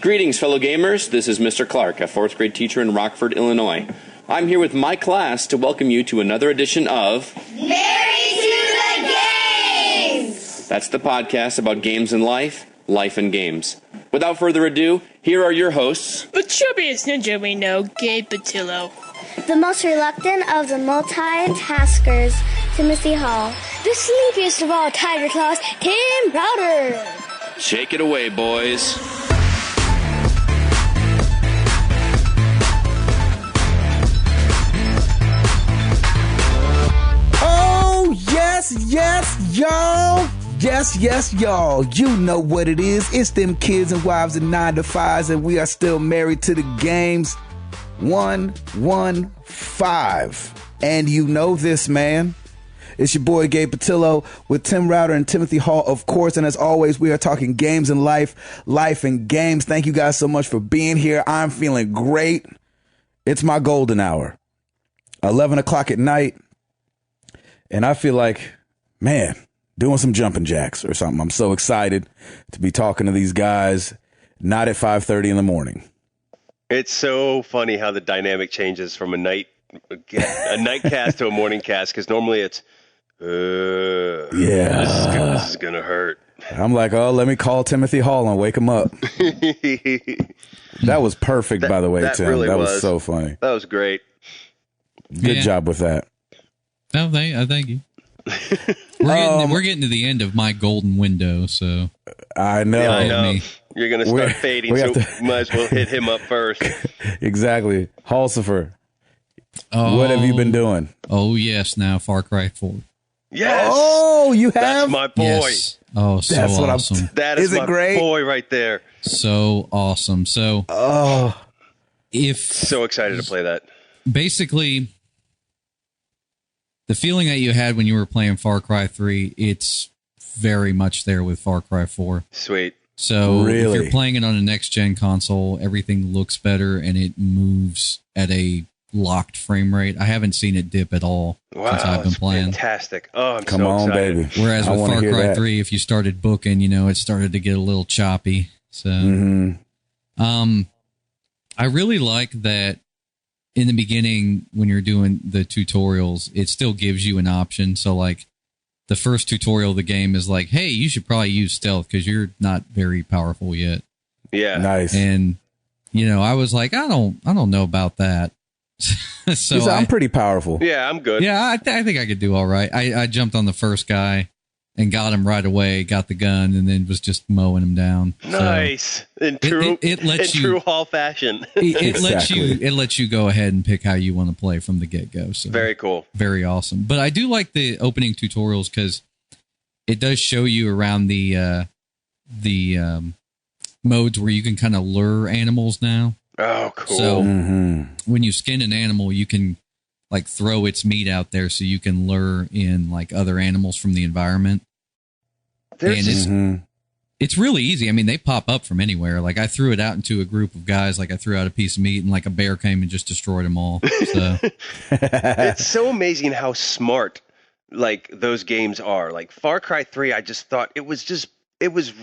Greetings, fellow gamers. This is Mr. Clark, a fourth grade teacher in Rockford, Illinois. I'm here with my class to welcome you to another edition of Married to the Games! That's the podcast about games and life, life and games. Without further ado, here are your hosts. The chubbiest ninja we know, Gabe Patillo. The most reluctant of the multitaskers, Timothy Hall. The sleepiest of all Tiger Claws, Tim Browder. Shake it away, boys. Oh, yes, y'all. Yes, y'all. You know what it is. It's them kids and wives and 9 to 5s, and we are still married to the games. 115. And you know this, man. It's your boy Gabe Patillo with Tim Router and Timothy Hall, of course. And as always, we are talking games and life and games. Thank you guys so much for being here. I'm feeling great. It's my golden hour, 11 o'clock at night. And I feel like, man, doing some jumping jacks or something. I'm so excited to be talking to these guys, not at 5:30 in the morning. It's so funny how the dynamic changes from a night cast to a morning cast, because normally it's, this is gonna hurt. I'm like, oh, let me call Timothy Hall and wake him up. That was perfect, by the way, Tim. Really that was so funny. That was great. Good job with that. No, thank you. We're getting to the end of my golden window, so I know. Yeah, I know. You're gonna start fading, so might as well hit him up first. Exactly, Halsifer. What have you been doing? Oh yes, now Far Cry 4. Yes. Oh, you have? That's my boy. Yes. Oh, so That's what awesome. That is my great? boy right there. So awesome. So, so excited to play that. Basically, the feeling that you had when you were playing Far Cry 3, it's very much there with Far Cry 4. Sweet. So really? If you're playing it on a next-gen console, everything looks better and it moves at a locked frame rate. I haven't seen it dip at all since I've been playing. Fantastic. Oh, I'm Come so on, excited. baby. Whereas with Far Cry 3, if you started booking, it started to get a little choppy. So, I really like that in the beginning when you're doing the tutorials, it still gives you an option. So, like, the first tutorial of the game is like, hey, you should probably use stealth because you're not very powerful yet. Yeah. Nice. And, I was like, I don't know about that. So I'm pretty powerful. Yeah, I'm good. Yeah, I think I could do all right. I jumped on the first guy and got him right away, got the gun, and then was just mowing him down. Nice. So in true Hall fashion. It lets you go ahead and pick how you want to play from the get-go. So very cool. Very awesome. But I do like the opening tutorials because it does show you around the modes where you can kind of lure animals now. Oh, cool. So when you skin an animal, you can like throw its meat out there so you can lure in like other animals from the environment. It's really easy. I mean, they pop up from anywhere. Like I threw it out into a group of guys, like I threw out a piece of meat and like a bear came and just destroyed them all. So it's so amazing how smart like those games are. Like Far Cry 3, I just thought it was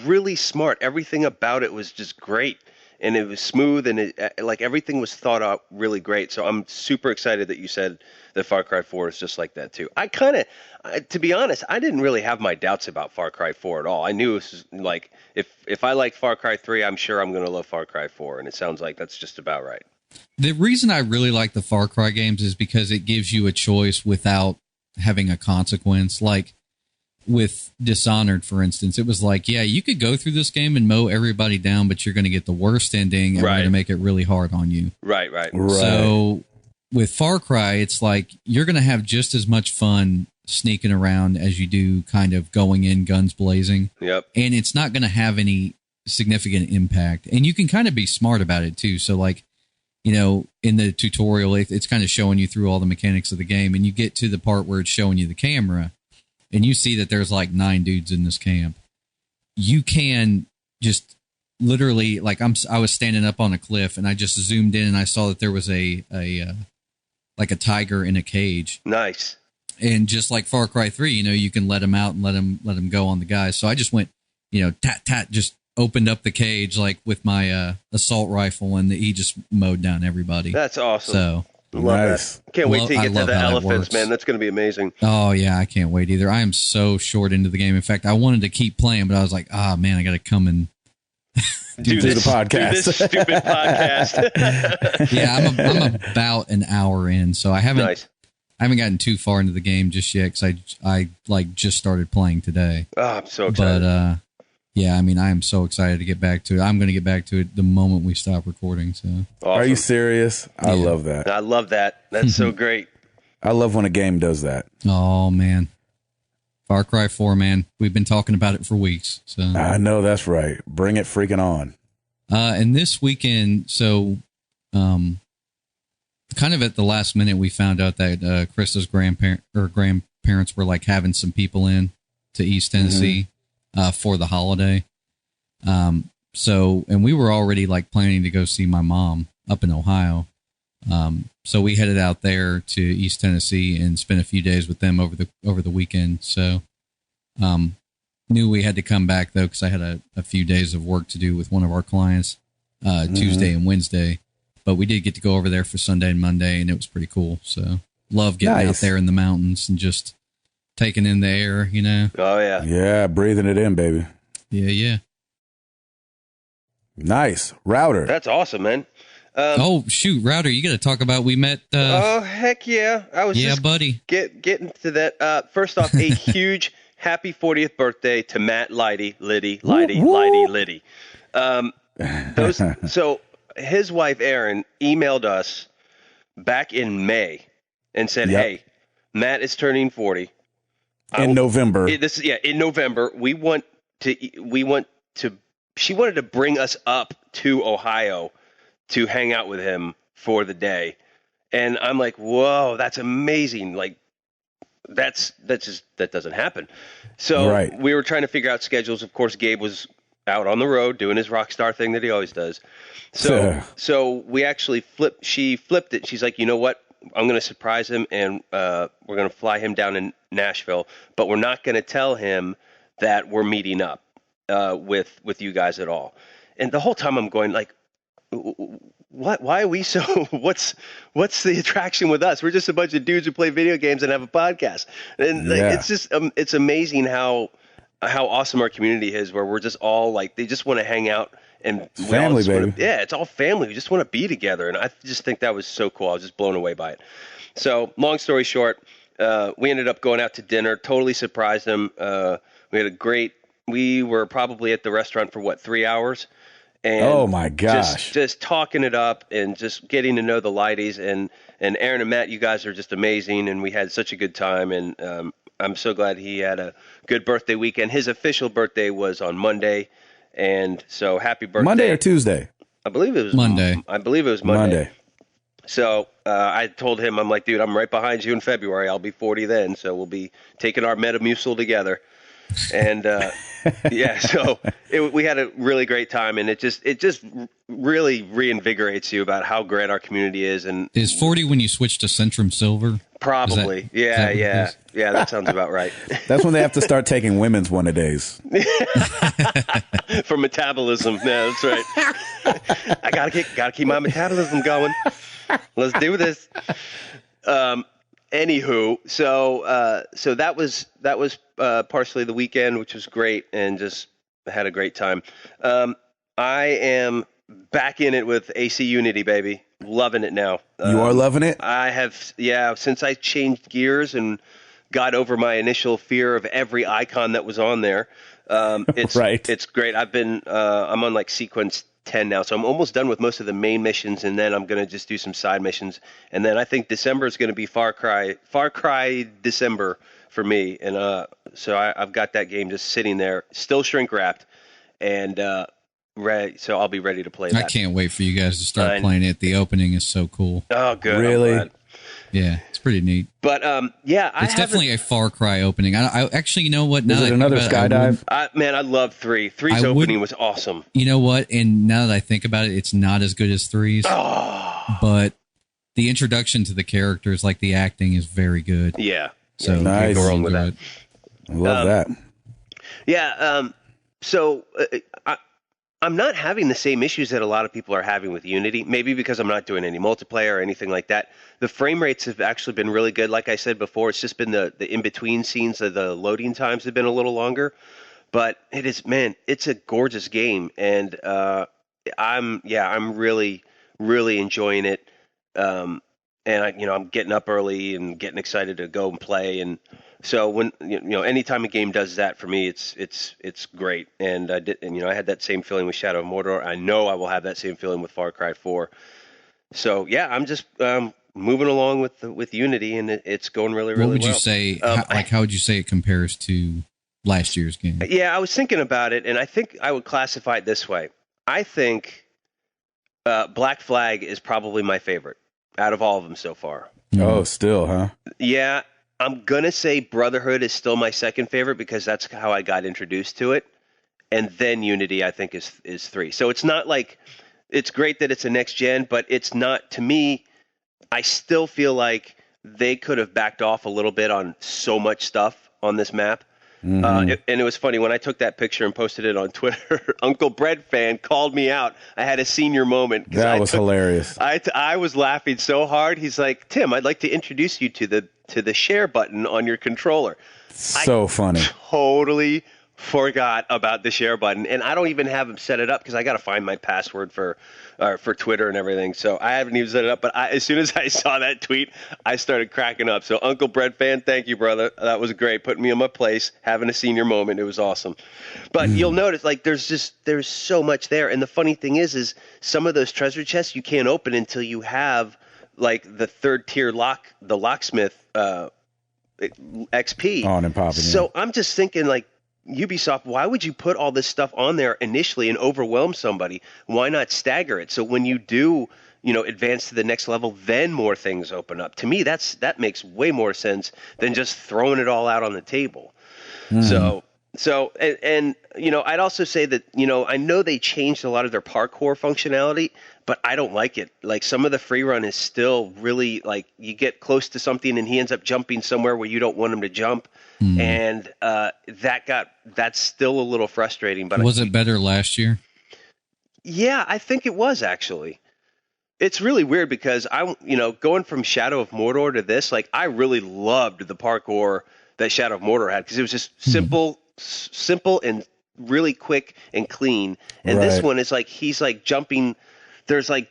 really smart. Everything about it was just great. And it was smooth, and like everything was thought out really great. So I'm super excited that you said that Far Cry 4 is just like that too. I to be honest, I didn't really have my doubts about Far Cry 4 at all. I knew it was like if I like Far Cry 3, I'm sure I'm going to love Far Cry 4, and it sounds like that's just about right. The reason I really like the Far Cry games is because it gives you a choice without having a consequence. Like with Dishonored, for instance, it was like, yeah, you could go through this game and mow everybody down, but you're going to get the worst ending, and we're going to make it really hard on you. Right. So with Far Cry, it's like you're going to have just as much fun sneaking around as you do kind of going in guns blazing. Yep. And it's not going to have any significant impact. And you can kind of be smart about it too. So like, in the tutorial, it's kind of showing you through all the mechanics of the game, and you get to the part where it's showing you the camera. And you see that there's like 9 dudes in this camp. You can just literally, like I was standing up on a cliff and I just zoomed in and I saw that there was a tiger in a cage. Nice. And just like Far Cry 3, you can let him out and let him go on the guys. So I just went, tat, tat, just opened up the cage like with my assault rifle, and he just mowed down everybody. That's awesome. So love nice. that. Can't wait to I get to love the how that elephants, works. man. That's going to be amazing. Oh yeah, I can't wait either. I am so short into the game. In fact, I wanted to keep playing, but I was like, man, I got to come and do the podcast. Do this stupid podcast. Yeah, I'm about an hour in, so I haven't Nice. I haven't gotten too far into the game just yet because I like just started playing today. Oh, I'm so excited. But yeah, I mean, I am so excited to get back to it. I'm going to get back to it the moment we stop recording. So, Awesome. Are you serious? I Yeah. love that. I love that. That's so great. I love when a game does that. oh man, Far Cry 4, man, we've been talking about it for weeks. So, I know that's right. Bring it freaking on. and this weekend, so, kind of at the last minute, we found out that Krista's grandparents were like having some people in to East Tennessee for the holiday. So, and we were already like planning to go see my mom up in Ohio. So we headed out there to East Tennessee and spent a few days with them over the weekend. So, knew we had to come back though, cause I had a few days of work to do with one of our clients, Tuesday and Wednesday, but we did get to go over there for Sunday and Monday, and it was pretty cool. So love getting out there in the mountains and just taking in the air, you know? Oh, yeah. Yeah, breathing it in, baby. Yeah. Nice. Router. That's awesome, man. Oh shoot, Router, you got to talk about we met. Oh, heck yeah. I was just buddy. getting to that. First off, a huge happy 40th birthday to Matt Liddy. So his wife, Erin, emailed us back in May and said, hey, Matt is turning 40. In November. In November. She wanted to bring us up to Ohio to hang out with him for the day. And I'm like, whoa, that's amazing. Like, that doesn't happen. So we were trying to figure out schedules. Of course, Gabe was out on the road doing his rock star thing that he always does. So we actually she flipped it. She's like, you know what? I'm going to surprise him, and we're going to fly him down in Nashville, but we're not going to tell him that we're meeting up with you guys at all. And the whole time I'm going like, what? Why are we so? What's the attraction with us? We're just a bunch of dudes who play video games and have a podcast. And it's just it's amazing how awesome our community is, where we're just all like, they just want to hang out and family, baby. It's all family. We just want to be together, and I just think that was so cool. I was just blown away by it. So, long story short, we ended up going out to dinner. Totally surprised them. We were probably at the restaurant for 3 hours. And oh my gosh! Just talking it up and just getting to know the Lighties, and Aaron and Matt, you guys are just amazing, and we had such a good time. And I'm so glad he had a good birthday weekend. His official birthday was on Monday, and so happy birthday! Monday or Tuesday? I believe it was Monday. I believe it was Monday. So I told him, I'm like, dude, I'm right behind you in February. I'll be 40 then, so we'll be taking our Metamucil together. And so we had a really great time, and it just really reinvigorates you about how great our community is. And is 40 when you switch to Centrum Silver? Probably, yeah. That sounds about right. That's when they have to start taking women's one-a-days for metabolism. Yeah, that's right. I gotta keep my metabolism going. Let's do this. Anywho, so that was partially the weekend, which was great, and just had a great time. I am back in it with AC Unity, baby. Loving it now. You are loving it? I have, since I changed gears and got over my initial fear of every icon that was on there. It's right. It's great. I'm on like sequence 10 now, so I'm almost done with most of the main missions, and then I'm going to just do some side missions, and then I think December is going to be Far Cry December for me, and so I've got that game just sitting there, still shrink wrapped, and ready. So I'll be ready to play that. I can't wait for you guys to start playing it. The opening is so cool. Oh, good. Really? Yeah, it's pretty neat. But it's definitely a Far Cry opening. I actually, you know what? Is it another skydive? Man, I love 3. 3's opening was awesome. You know what? And now that I think about it, it's not as good as 3's. Oh. But the introduction to the characters, like the acting, is very good. Yeah. So nice. Go wrong with that. I love that. Yeah. So I'm not having the same issues that a lot of people are having with Unity, maybe because I'm not doing any multiplayer or anything like that. The frame rates have actually been really good. Like I said before, it's just been the in-between scenes of the loading times have been a little longer. But it is, man, it's a gorgeous game. And I'm really, really enjoying it. And I'm getting up early and getting excited to go and play. And so when anytime a game does that for me, it's great. And I had that same feeling with Shadow of Mordor. I know I will have that same feeling with Far Cry 4. So yeah, I'm just moving along with Unity, and it's going really, really well. What would you say? How would you say it compares to last year's game? Yeah, I was thinking about it, and I think I would classify it this way. I think Black Flag is probably my favorite out of all of them so far. Oh, still, huh? Yeah. I'm going to say Brotherhood is still my second favorite because that's how I got introduced to it. And then Unity, I think, is 3. So it's not like it's great that it's a next gen, but it's not, to me, I still feel like they could have backed off a little bit on so much stuff on this map. And it was funny when I took that picture and posted it on Twitter. Uncle Bread fan called me out. I had a senior moment. That was hilarious. I was laughing so hard. He's like, "Tim, I'd like to introduce you to the share button on your controller." So funny. Totally forgot about the share button, and I don't even have him set it up because I got to find my password for Twitter and everything. So I haven't even set it up. But as soon as I saw that tweet, I started cracking up. So Uncle Bread fan, thank you, brother. That was great. Putting me in my place, having a senior moment. It was awesome. But you'll notice, like, there's so much there. And the funny thing is some of those treasure chests you can't open until you have like the third tier the locksmith XP on and popping. So I'm just thinking, like, Ubisoft, why would you put all this stuff on there initially and overwhelm somebody? Why not stagger it? So when you do, advance to the next level, then more things open up. To me, that makes way more sense than just throwing it all out on the table. So I'd also say that, I know they changed a lot of their parkour functionality, but I don't like it. Like, some of the free run is still really, like, you get close to something and he ends up jumping somewhere where you don't want him to jump. And that's still a little frustrating. But was it better last year? Yeah, I think it was, actually. It's really weird because going from Shadow of Mordor to this, like, I really loved the parkour that Shadow of Mordor had because it was just simple and really quick and clean. And this one is like, he's like jumping. There's like,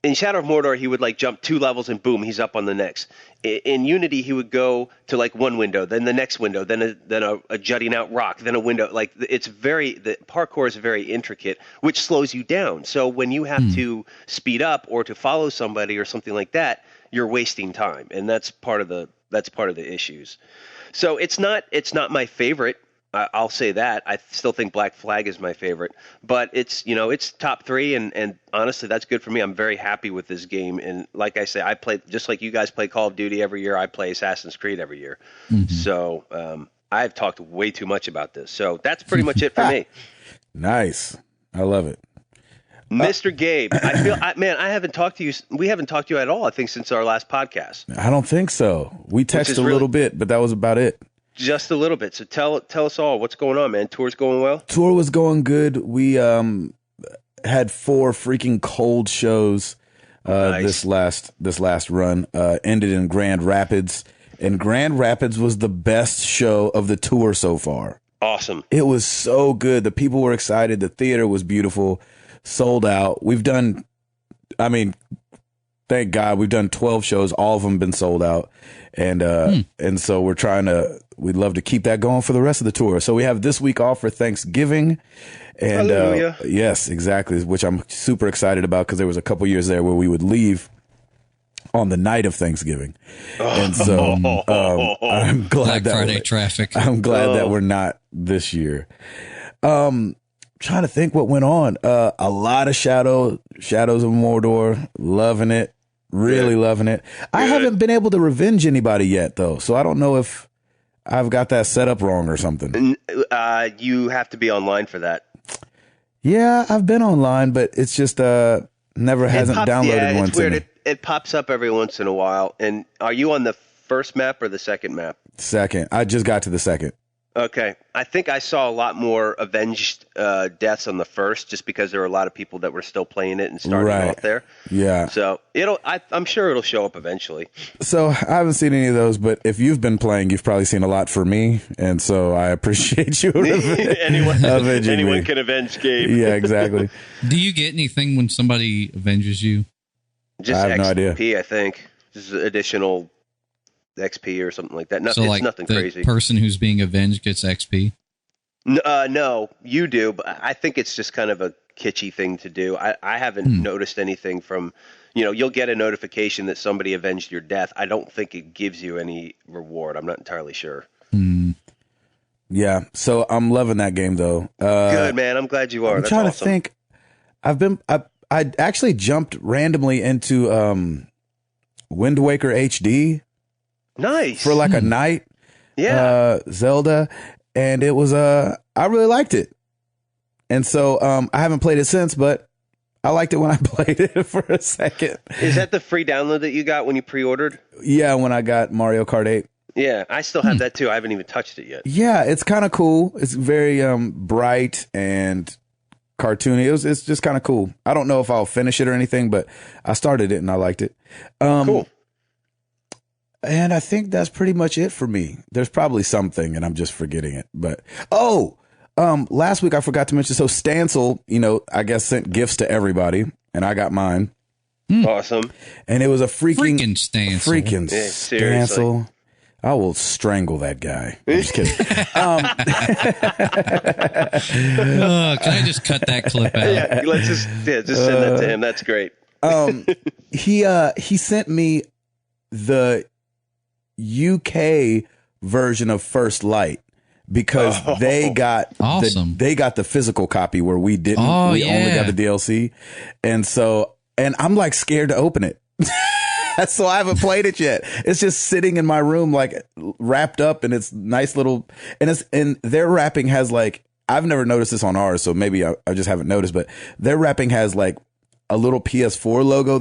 in Shadow of Mordor, he would like jump 2 levels and boom, he's up on the next. In Unity, he would go to like one window, then the next window, then a jutting out rock, then a window. Like, the parkour is very intricate, which slows you down. So when you have to speed up or to follow somebody or something like that, you're wasting time, and that's part of the issues. So it's not my favorite. I'll say that. I still think Black Flag is my favorite, but it's top 3, and honestly, that's good for me. I'm very happy with this game, and like I say, I play just like you guys play Call of Duty every year. I play Assassin's Creed every year. So I've talked way too much about this. So that's pretty much it for me. Nice, I love it. Mr. Gabe, I feel, I haven't talked to you. We haven't talked to you at all, I think, since our last podcast. I don't think so. We texted a little bit, but that was about it. Just a little bit. So tell us all what's going on, man. Tour's going well? Tour was going good. We had 4 freaking cold shows nice. this last run. Ended in Grand Rapids, and Grand Rapids was the best show of the tour so far. Awesome. It was so good. The people were excited. The theater was beautiful. Sold out. We've done, thank God, we've done 12 shows. All of them been sold out. And so we'd love to keep that going for the rest of the tour. So we have this week off for Thanksgiving. And yes, exactly, which I'm super excited about because there was a couple years there where we would leave on the night of Thanksgiving. And so I'm glad Black Friday traffic. I'm glad that we're not this year. Trying to think what went on. A lot of Shadows of Mordor. Loving it. Really loving it. I haven't been able to revenge anybody yet, though. So I don't know if I've got that set up wrong or something. You have to be online for that. Yeah, I've been online, but it's just hasn't downloaded one. It's weird. It pops up every once in a while. And are you on the first map or the second map? Second. I just got to the second. Okay. I think I saw a lot more avenged deaths on the first, just because there were a lot of people that were still playing it and starting off there. Yeah. So I'm sure it'll show up eventually. So I haven't seen any of those, but if you've been playing, you've probably seen a lot for me, and so I appreciate you. Anyone can avenge Gabe. Yeah, exactly. Do you get anything when somebody avenges you? Just I have no idea. XP, I think. Just additional XP or something like that. No, So, it's like, nothing the crazy. person who's being avenged gets XP? No, you do, but I think it's just kind of a kitschy thing to do. I haven't noticed anything from, you'll get a notification that somebody avenged your death. I don't think it gives you any reward. I'm not entirely sure. Yeah, so I'm loving that game though. Good, man. I'm glad you are. I'm trying to think. I actually jumped randomly into Wind Waker HD. Nice. For like a night. Yeah. Zelda, and it was I really liked it. And so I haven't played it since, but I liked it when I played it for a second. Is that the free download that you got when you pre-ordered? Yeah, when I got Mario Kart 8. Yeah, I still have that too. I haven't even touched it yet. Yeah, it's kind of cool. It's very bright and cartoony. It's just kind of cool. I don't know if I'll finish it or anything, but I started it and I liked it. Cool. And I think that's pretty much it for me. There's probably something and I'm just forgetting it. But last week I forgot to mention, so Stancil, I guess sent gifts to everybody and I got mine. Awesome. And it was a freaking Stancil. Freaking Yeah, Stancil. I will strangle that guy. I'm just kidding. Can I just cut that clip out? Yeah, let's just send that to him. That's great. He sent me the UK version of First Light because they got awesome. they got the physical copy where we didn't. We only got the DLC, and I'm like scared to open it. So I haven't played it yet. It's just sitting in my room, like wrapped up, and it's nice little. And their wrapping has like, I've never noticed this on ours, so maybe I just haven't noticed. But their wrapping has like a little PS4 logo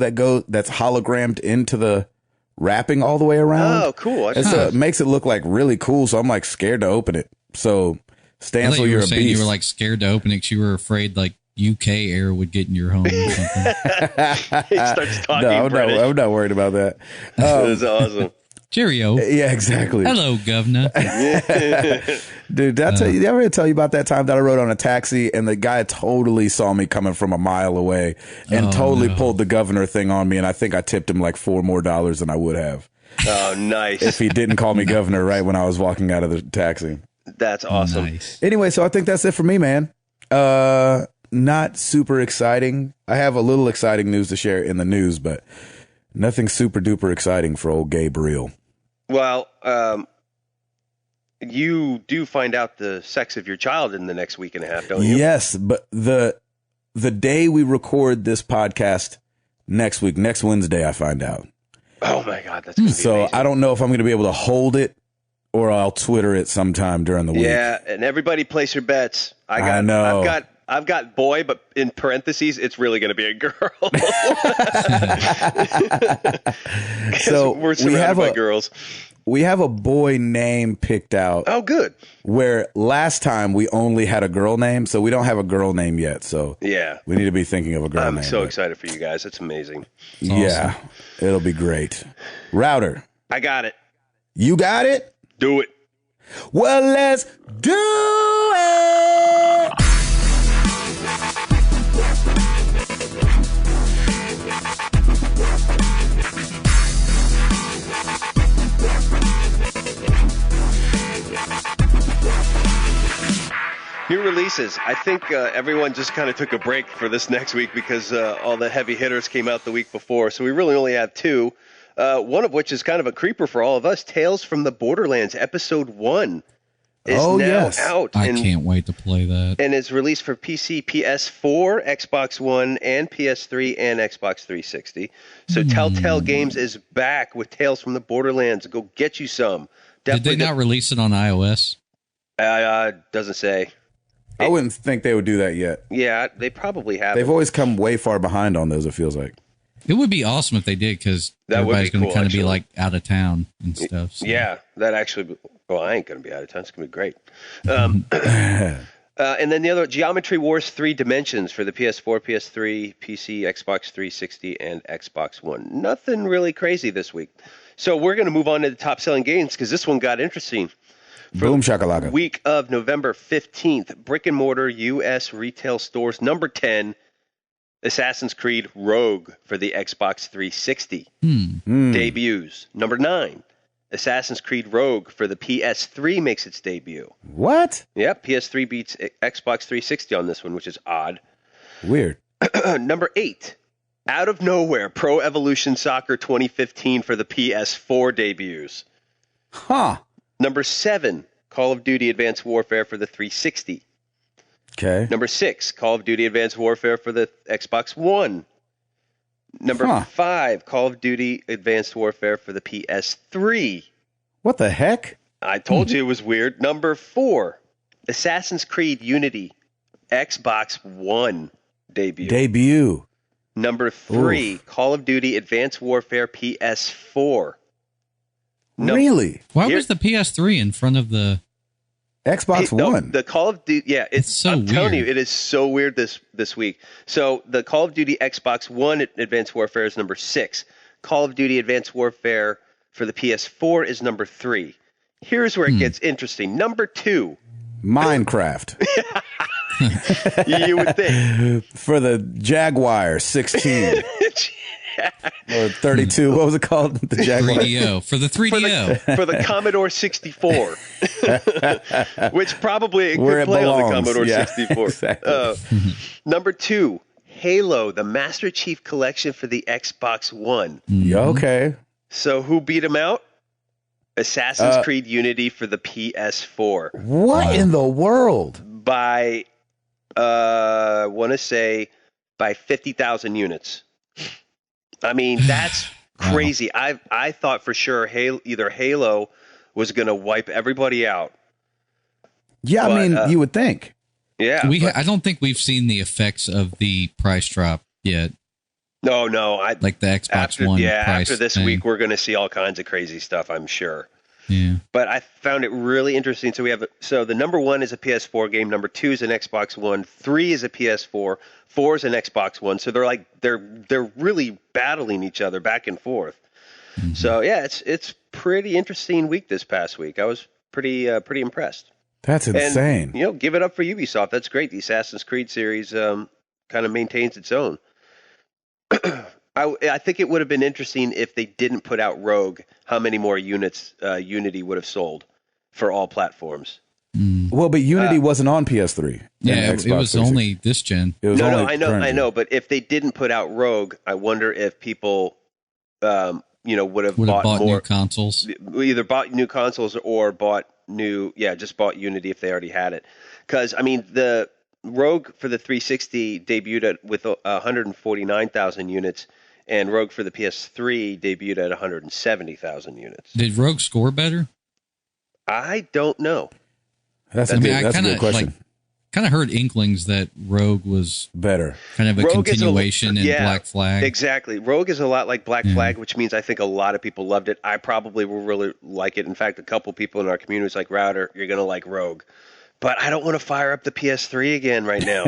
that's hologrammed into the wrapping all the way around. Oh, cool! And so it makes it look like really cool. So I'm like scared to open it. So Stancil, you're a beast. You were like scared to open it because you were afraid like UK air would get in your home or something. He starts talking I'm not worried about that. That's awesome. Cheerio. Yeah, exactly. Hello, governor. Dude, did I ever tell you about that time that I rode on a taxi and the guy totally saw me coming from a mile away and pulled the governor thing on me, and I think I tipped him like $4 more than I would have. Oh, nice. If he didn't call me governor right when I was walking out of the taxi. That's awesome. Nice. Anyway, so I think that's it for me, man. Not super exciting. I have a little exciting news to share in the news, but nothing super duper exciting for old Gabriel. Well, you do find out the sex of your child in the next week and a half, don't you? Yes, but the day we record this podcast next Wednesday, I find out. Oh my God, that's gonna be amazing. I don't know if I'm going to be able to hold it or I'll Twitter it sometime during the week. Yeah, and everybody place your bets. I know. I've got boy, but in parentheses, it's really going to be a girl. So we're surrounded by girls. We have a boy name picked out. Oh, good. Where last time we only had a girl name, so we don't have a girl name yet. So yeah, we need to be thinking of a girl name. I'm so excited for you guys. It's amazing. Yeah, it'll be great. Router. I got it. You got it? Do it. Well, let's do it. New releases. I think everyone just kind of took a break for this next week because all the heavy hitters came out the week before. So we really only have two. One of which is kind of a creeper for all of us. Tales from the Borderlands Episode 1 is now out. I can't wait to play that. And it's released for PC, PS4, Xbox One, and PS3 and Xbox 360. So Telltale Games is back with Tales from the Borderlands. Go get you some. Definitely. Did they not release it on iOS? Doesn't say. I wouldn't think they would do that yet. Yeah, they probably have. They've always come way far behind on those, it feels like. It would be awesome if they did, because everybody's going to kind of be like out of town and stuff. So. Yeah, that actually. Well, I ain't going to be out of town. It's going to be great. And then the other, Geometry Wars 3 Dimensions for the PS4, PS3, PC, Xbox 360, and Xbox One. Nothing really crazy this week. So we're going to move on to the top-selling games because this one got interesting. Boom shakalaka. Week of November 15th, brick-and-mortar U.S. retail stores. Number 10, Assassin's Creed Rogue for the Xbox 360. Debuts. Number 9. Assassin's Creed Rogue for the PS3 makes its debut. What? Yep, PS3 beats Xbox 360 on this one, which is odd. Weird. Number 8, out of nowhere, Pro Evolution Soccer 2015 for the PS4 debuts. Huh. Number 7, Call of Duty Advanced Warfare for the 360. Okay. Number 6, Call of Duty Advanced Warfare for the Xbox One. Number 5, Call of Duty Advanced Warfare for the PS3. What the heck? I told you it was weird. Number 4, Assassin's Creed Unity Xbox One debut. Number 3, Call of Duty Advanced Warfare PS4. Really? Why was the PS3 in front of the Xbox One? The Call of Duty, it's so I'm telling you, it is so weird this week. So the Call of Duty Xbox One Advanced Warfare is number 6. Call of Duty Advanced Warfare for the PS4 is number 3. Here's where it gets interesting. Number 2. Minecraft. You would think. For the Jaguar 16. Or 32. What was it called? The Jaguar. 3DO. For the 3DO. For the Commodore 64. Which probably it Where could it play belongs. on the Commodore Yeah, 64. exactly. Number 2, Halo, the Master Chief Collection for the Xbox One. Yeah, okay. So who beat him out? Assassin's Creed Unity for the PS4. What in the world? By, want to say, by 50,000 units. I mean, that's crazy. I thought for sure either Halo was going to wipe everybody out. Yeah, but, I mean, you would think. Yeah. I don't think we've seen the effects of the price drop yet. No. Like the Xbox One price after this thing. week, we're going to see all kinds of crazy stuff, I'm sure. Yeah. But I found it really interesting. So the number 1 is a PS4 game, number 2 is an Xbox One, 3 is a PS4, 4 is an Xbox One. So they're really battling each other back and forth. Mm-hmm. So yeah, it's pretty interesting week this past week. I was pretty impressed. That's insane. And, give it up for Ubisoft. That's great. The Assassin's Creed series kind of maintains its own. I think it would have been interesting if they didn't put out Rogue, how many more units Unity would have sold for all platforms. Well, but Unity wasn't on PS3. Yeah, it was only this gen. It was no, I know. But if they didn't put out Rogue, I wonder if people, would have bought more new consoles. Either bought new consoles or bought just bought Unity if they already had it. Because I mean, the Rogue for the 360 debuted with 149,000 units. And Rogue for the PS3 debuted at 170,000 units. Did Rogue score better? I don't know. That's a good question. Kind of heard inklings that Rogue was better. Kind of a Rogue continuation in Black Flag. Exactly. Rogue is a lot like Black Flag, which means I think a lot of people loved it. I probably will really like it. In fact, a couple people in our community was like, Router, you're going to like Rogue. But I don't want to fire up the PS3 again right now.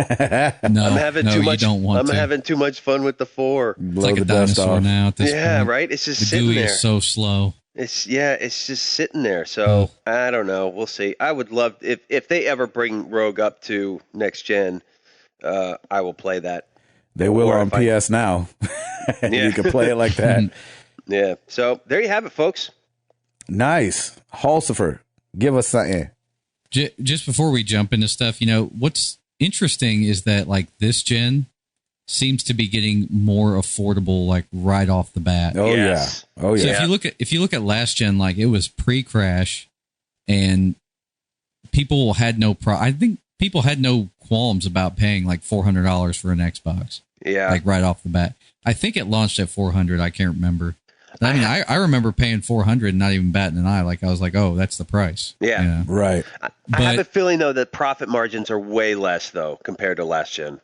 I'm having too much fun with the 4. It's like a dinosaur now at this point. Yeah, right? It's just sitting GUI there. Is so slow. It's just sitting there. So I don't know. We'll see. I would love if they ever bring Rogue up to next gen. I will play that. They will on PS now. You can play it like that. Yeah. So there you have it, folks. Nice, Halsifer. Give us something. Just before we jump into stuff, what's interesting is that like this gen seems to be getting more affordable, like right off the bat. Oh yes. Yeah. Oh yeah. So if you look at last gen, like it was pre-crash, and people had I think people had no qualms about paying like $400 for an Xbox. Yeah. Like right off the bat. I think it launched at $400. I can't remember. I mean, I remember paying $400 and not even batting an eye. Like I was like, oh, that's the price. Yeah. Right. I have a feeling though that profit margins are way less though compared to last gen.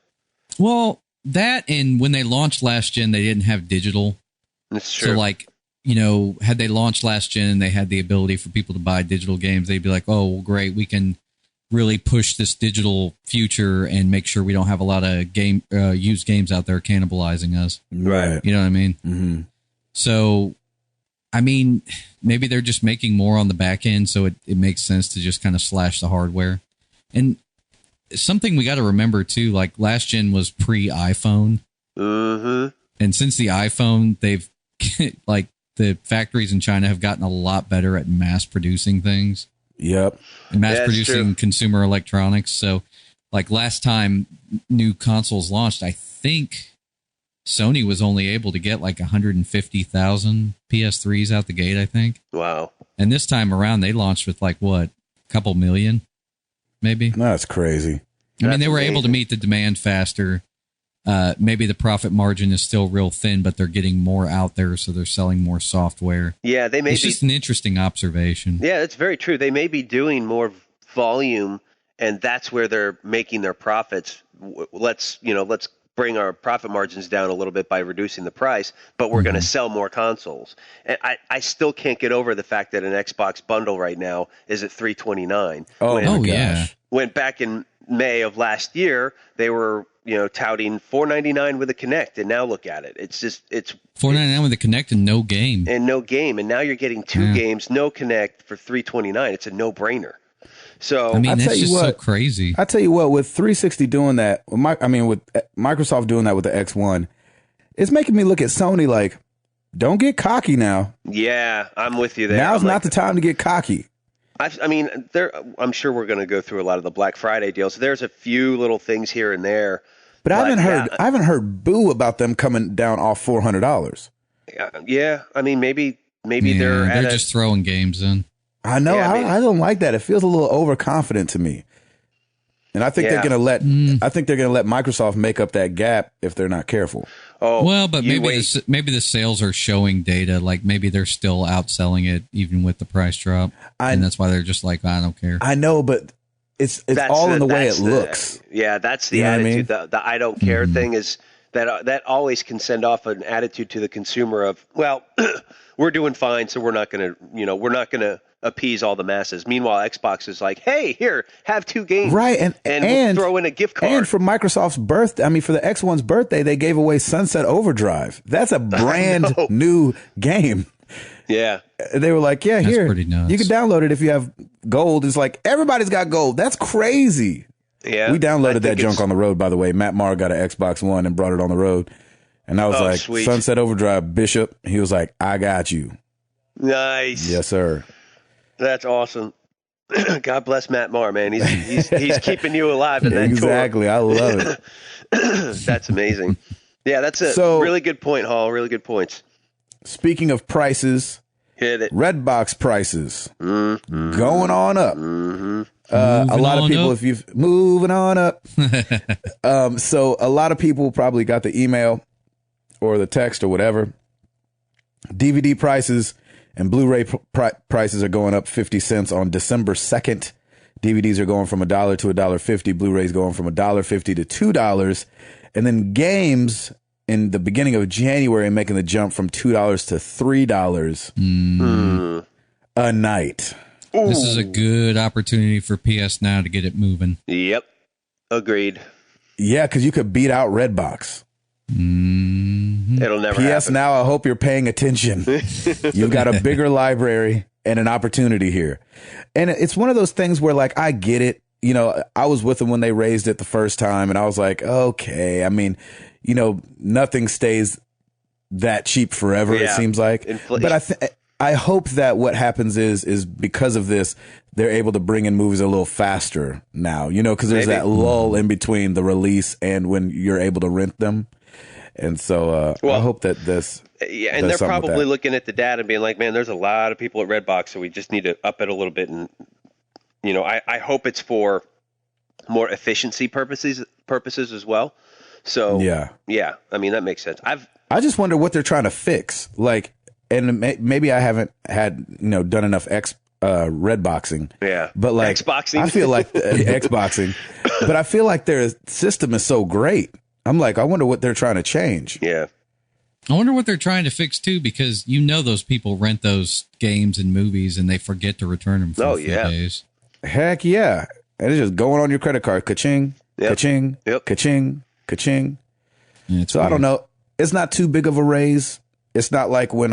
Well, that and when they launched last gen, they didn't have digital. That's true. So like had they launched last gen and they had the ability for people to buy digital games, they'd be like, oh, well, great, we can really push this digital future and make sure we don't have a lot of used games out there cannibalizing us. Right. You know what I mean? Mm-hmm. So, I mean, maybe they're just making more on the back end, so it makes sense to just kind of slash the hardware. And something we got to remember, too, like last gen was pre-iPhone. Mm-hmm. And since the iPhone, they've, like, the factories in China have gotten a lot better at mass producing things. Yep. And mass That's producing true. consumer electronics. So, like last time new consoles launched, I think Sony was only able to get like 150,000 PS3s out the gate, I think. Wow. And this time around, they launched with like, what, a couple million, maybe? That's crazy. I mean, they were amazing. able to meet the demand faster. Maybe the profit margin is still real thin, but they're getting more out there, so they're selling more software. Yeah, they may It's be. just an interesting observation. Yeah, that's very true. They may be doing more volume, and that's where they're making their profits. Let's bring our profit margins down a little bit by reducing the price, but we're going to sell more consoles. And I still can't get over the fact that an Xbox bundle right now is at $329. Oh, when, my gosh. yeah. when back in May of last year, they were touting $499 with a Kinect, and now look at it. It's $499 with a Kinect and no game. and no game, and now you're getting two games, no Kinect for $329. It's a no-brainer. So I mean, I'll tell that's you just so what. crazy. I tell you what, with 360 doing that, with Microsoft doing that with the X1, it's making me look at Sony like, don't get cocky now. yeah, I'm with you there. Now's I'm not like, the time to get cocky. I mean, I'm sure we're going to go through a lot of the Black Friday deals. There's a few little things here and there. But I yeah, haven't heard boo about them coming down off $400. Yeah, I mean, maybe they're at they're just throwing games in. I know. Yeah, I mean- I don't like that. It feels a little overconfident to me. And I think they're going to let Microsoft make up that gap if they're not careful. Oh, Well, but you maybe wait. maybe the sales are showing data. Like maybe they're still outselling it even with the price drop, and that's why they're just like, I don't care. I know, but it's all in the way it looks. Yeah, that's the You know what I attitude. mean? The I don't care thing is that always can send off an attitude to the consumer of, well, we're doing fine, so we're not going to appease all the masses. Meanwhile, Xbox is like, hey, here, have two games, Right, and we'll throw in a gift card. And for Microsoft's birthday, for the X1's birthday, they gave away Sunset Overdrive. That's a brand new game. Yeah. They were like, yeah, That's here, pretty nuts. you can download it if you have gold. It's like, everybody's got gold. That's crazy. Yeah, We I downloaded that think junk it's- on the road, by the way. Matt Maher got an Xbox One and brought it on the road. And I was Oh, like, sweet. Sunset Overdrive, Bishop. He was like, I got you. Nice. Yes, sir. That's awesome. God bless Matt Maher, man. He's keeping you alive in that Exactly. I love it. tour. That's amazing. Yeah, that's a So- really good point, Hall. Really good points. Speaking of prices, Hit it. Redbox prices going on up. A Moving lot of on people, up. if you've moving on up. So a lot of people probably got the email or the text or whatever. DVD prices and Blu-ray prices are going up 50 cents on December 2nd. DVDs are going from $1 to $1.50. Blu-rays going from $1.50 to $2. And then games in the beginning of January making the jump from $2 to $3 a night. This is a good opportunity for PS Now to get it moving. Yep. Agreed. Yeah, because you could beat out Redbox. It'll never PS happen. Now, I hope you're paying attention. You've got a bigger library and an opportunity here. And it's one of those things where, like, I get it. I was with them when they raised it the first time, and I was like, okay. Nothing stays that cheap forever, it Yeah. seems like. But I hope that what happens is because of this, they're able to bring in movies a little faster now, because there's Maybe. that lull in between the release and when you're able to rent them. And so I hope that this. Yeah, and does they're something with probably that. looking at the data and being like, man, there's a lot of people at Redbox, so we just need to up it a little bit. And, I hope it's for more efficiency purposes as well. So, Yeah. that makes sense. I just wonder what they're trying to fix. Like, and maybe I haven't had, done enough Redboxing. Yeah. But like, Xboxing. I feel like Xboxing, but I feel like their system is so great. I'm like, I wonder what they're trying to change. Yeah. I wonder what they're trying to fix too, because those people rent those games and movies and they forget to return them for a few days. Heck yeah. And it's just going on your credit card. Ka-ching, ka-ching, ka-ching, ka-ching. Yeah, so weird. I don't know. It's not too big of a raise. It's not like when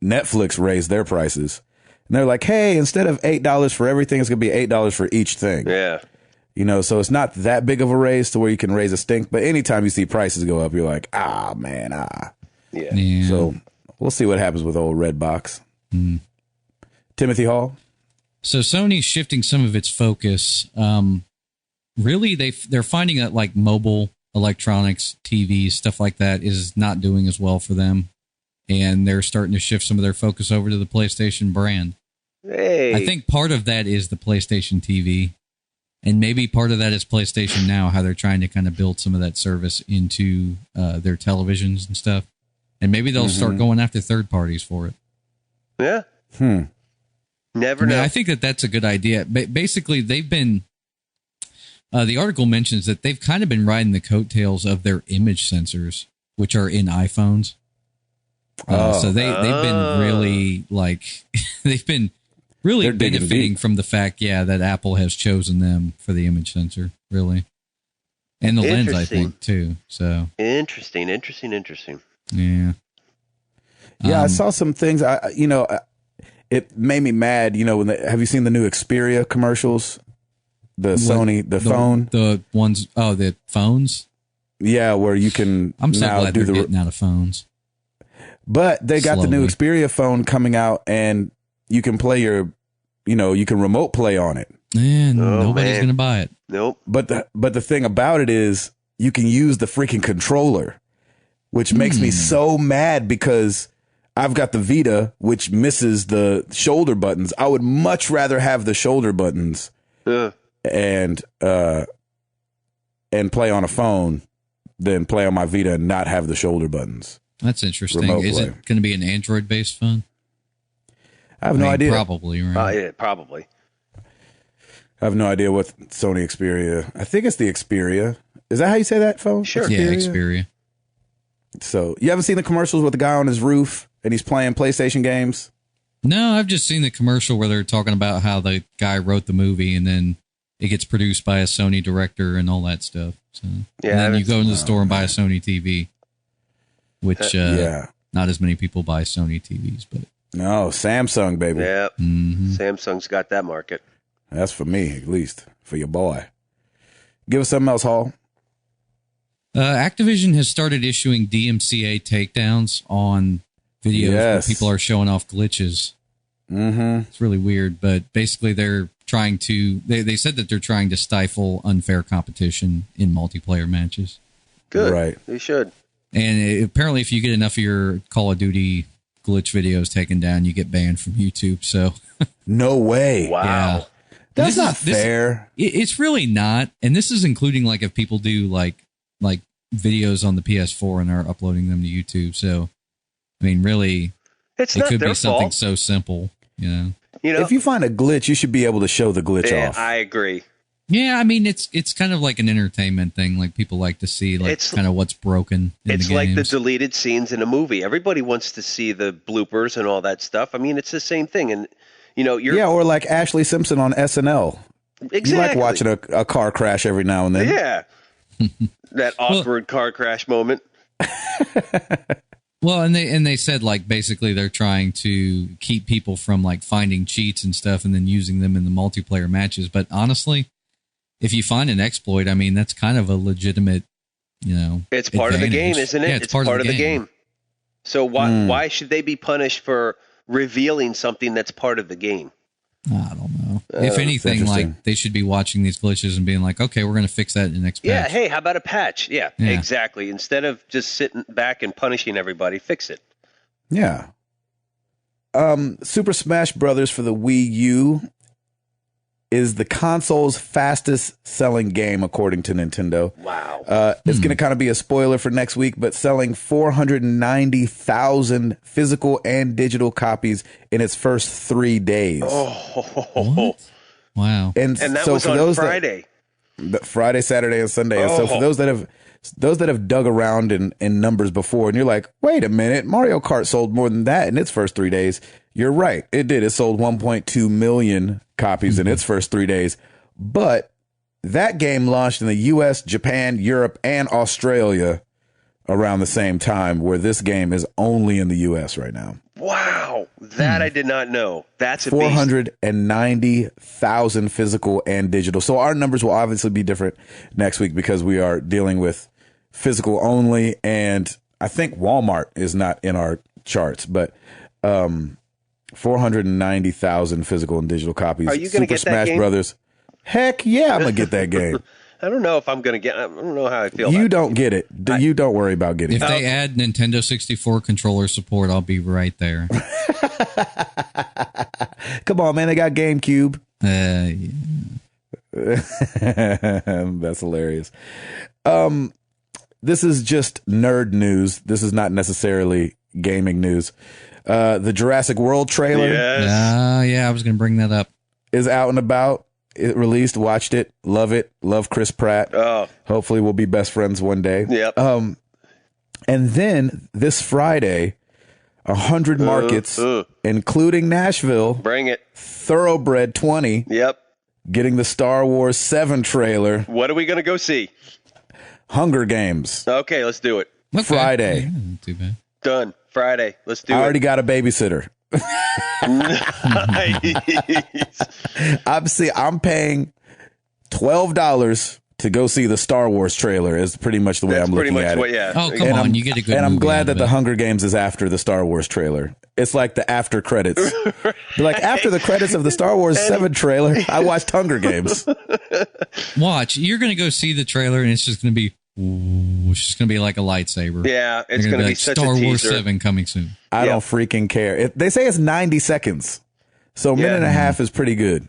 Netflix raised their prices. And they're like, hey, instead of $8 for everything, it's going to be $8 for each thing. Yeah. So it's not that big of a raise to where you can raise a stink. But anytime you see prices go up, you're like, man. Yeah. So we'll see what happens with old Redbox. Timothy Hall. So Sony's shifting some of its focus. Really, they're finding that like mobile electronics, TVs, stuff like that is not doing as well for them. And they're starting to shift some of their focus over to the PlayStation brand. Hey. I think part of that is the PlayStation TV. And maybe part of that is PlayStation Now, how they're trying to kind of build some of that service into their televisions and stuff. And maybe they'll start going after third parties for it. Yeah. Never know. I think that's a good idea. Basically, they've been... the article mentions that they've kind of been riding the coattails of their image sensors, which are in iPhones. So they've been really they've been really benefiting from the fact, that Apple has chosen them for the image sensor, really, and the lens, I think, too. So interesting. Yeah, I saw some things. It made me mad. Have you seen the new Xperia commercials? The Sony, the phone, the ones. Oh, the phones. Yeah, where you can. I'm so glad they're getting out of phones. But they got the new Xperia phone coming out, and you can play you can remote play on it. And nobody's going to buy it. Nope. But the thing about it is you can use the freaking controller, which makes me so mad because I've got the Vita, which misses the shoulder buttons. I would much rather have the shoulder buttons and play on a phone than play on my Vita and not have the shoulder buttons. That's interesting. Is it going to be an Android-based phone? I have no idea. Probably, right? Yeah, probably. I have no idea what Sony Xperia. I think it's the Xperia. Is that how you say that phone? Sure. Yeah, Xperia. So you haven't seen the commercials with the guy on his roof and he's playing PlayStation games? No, I've just seen the commercial where they're talking about how the guy wrote the movie and then it gets produced by a Sony director and all that stuff. So, yeah, and then you go into the store and buy a Sony TV. Which, not as many people buy Sony TVs, but. No, Samsung, baby. Yep. Samsung's got that market. That's for me, at least. For your boy. Give us something else, Hall. Activision has started issuing DMCA takedowns on videos where people are showing off glitches. It's really weird, but basically they're trying to. They said that they're trying to stifle unfair competition in multiplayer matches. Good. Right. They should. And apparently, if you get enough of your Call of Duty glitch videos taken down, you get banned from YouTube. So, no way! Wow, yeah. That's not fair. It's really not. And this is including like if people do like videos on the PS4 and are uploading them to YouTube. So, I mean, really, it could be something so simple. If you find a glitch, you should be able to show the glitch off. I agree. Yeah, I mean, it's kind of like an entertainment thing. Like people like to see kind of what's broken in It's the like the games. deleted scenes in a movie. Everybody wants to see the bloopers and all that stuff. I mean, it's the same thing. And, or like Ashley Simpson on SNL. Exactly. You like watching a car crash every now and then. Yeah. That awkward car crash moment. Well, and they said like basically they're trying to keep people from like finding cheats and stuff and then using them in the multiplayer matches. But honestly, if you find an exploit, I mean, that's kind of a legitimate, it's part of the game, isn't it? Yeah, it's part of the game. So why should they be punished for revealing something that's part of the game? I don't know. If anything, like they should be watching these glitches and being like, okay, we're going to fix that in the next patch. Yeah. Hey, how about a patch? Yeah, exactly. Instead of just sitting back and punishing everybody, fix it. Yeah. Super Smash Brothers for the Wii U is the console's fastest selling game, according to Nintendo. Wow. It's going to kind of be a spoiler for next week, but selling 490,000 physical and digital copies in its first 3 days. What? Wow. And that so was for on those Friday. Friday, Saturday, and Sunday. And so for those that have those that have dug around in numbers before, and you're like, wait a minute, Mario Kart sold more than that in its first 3 days. You're right. It did. It sold 1.2 million copies in its first 3 days. But that game launched in the US, Japan, Europe, and Australia around the same time, where this game is only in the US right now. Wow. That I did not know. That's a 490,000 physical and digital. So our numbers will obviously be different next week because we are dealing with physical only. And I think Walmart is not in our charts, but 490,000 physical and digital copies. Are you going to get Smash that game? Brothers. Heck yeah, I'm going to get that game. I don't know if I'm going to get. I don't know how I feel. You about don't get it. You don't worry about getting If it. they add Nintendo 64 controller support, I'll be right there. Come on, man. They got GameCube. Yeah. That's hilarious. This is just nerd news. This is not necessarily gaming news. The Jurassic World trailer Yeah, I was going to bring that up. is out and about. It released, watched it, love Chris Pratt. Oh. Hopefully we'll be best friends one day. Yep. And then this Friday, 100 markets, including Nashville, Bring it. Thoroughbred 20, Yep. getting the Star Wars 7 trailer, What are we going to go see? Hunger Games, Okay, let's do it. Okay. Friday. Yeah, not too bad. Done. Friday. Let's do I it. already got a babysitter. I'm paying $12 to go see the Star Wars trailer is pretty much the way That's I'm pretty looking much at what, it. yeah. Oh, come on. You get a good And I'm movie glad out that of the it. Hunger Games is after the Star Wars trailer. It's like the after credits. Like after the credits of the Star Wars 7 trailer, I watched Hunger Games. Watch. You're going to go see the trailer, and it's just going to be... Ooh, it's just going to be like a lightsaber. Yeah, it's They're going to be like, such Star a Wars teaser. 7 coming soon. I don't freaking care. They say it's 90 seconds. So a minute and a half is pretty good.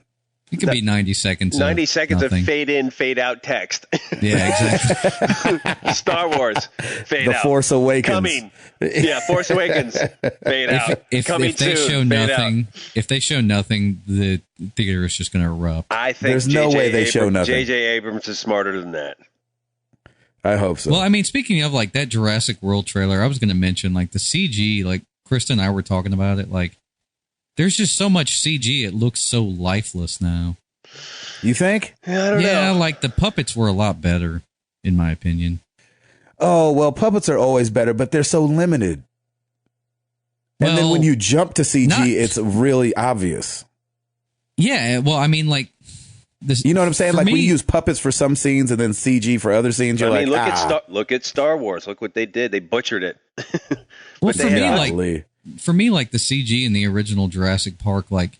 It could be 90 seconds. 90 seconds nothing. of fade in, fade out text. Yeah, exactly. Star Wars, fade The out. Force Awakens. Coming. Yeah, Force Awakens, fade out. If Coming they soon, show fade nothing, out. if they show nothing, the theater is just going to erupt. I think There's no way they show nothing. J.J. Abrams is smarter than that. I hope so. Well, I mean, speaking of like that Jurassic World trailer, I was going to mention like the CG, like Krista and I were talking about it. Like there's just so much CG. It looks so lifeless now. You think? I don't Yeah, know. like the puppets were a lot better, in my opinion. Oh, well, puppets are always better, but they're so limited. And then Well, when you jump to CG, not- it's really obvious. Yeah, well, I mean, like this. You know what I'm saying? for Like me, we use puppets for some scenes and then CG for other scenes. You're I mean, like, look at Star Wars. Look what they did. They butchered it. well, for me, like golly. the CG in the original Jurassic Park, like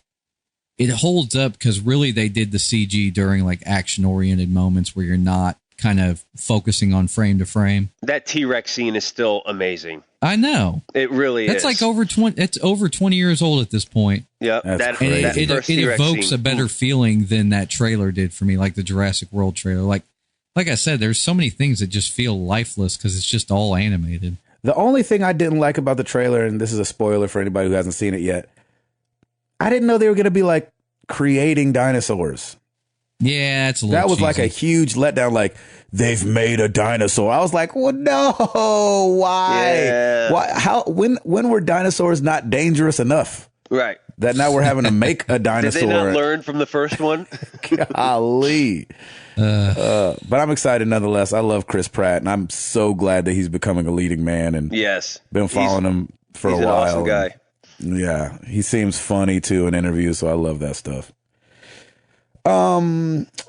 it holds up because really they did the CG during like action oriented moments where you're not kind of focusing on frame to frame. That T-Rex scene is still amazing. I know. It really That's is. like over 20. It's over 20 years old at this point. Yep. That's That, crazy. And that it first it T-Rex evokes scene. a better feeling than that trailer did for me, like the Jurassic World trailer. Like I said, there's so many things that just feel lifeless because it's just all animated. The only thing I didn't like about the trailer, and this is a spoiler for anybody who hasn't seen it yet, I didn't know they were going to be like creating dinosaurs. Yeah, it's a little That was like a cheesy. huge letdown. Like they've made a dinosaur. I was like, well, no, why? Yeah. Why? How? When were dinosaurs not dangerous enough Right. that now we're having to make a Did dinosaur? they not learn from the first one? Golly. But I'm excited nonetheless. I love Chris Pratt, and I'm so glad that he's becoming a leading man and Yes. been following him for He's a an while. awesome guy. Yeah, he seems funny too in interviews, so I love that stuff.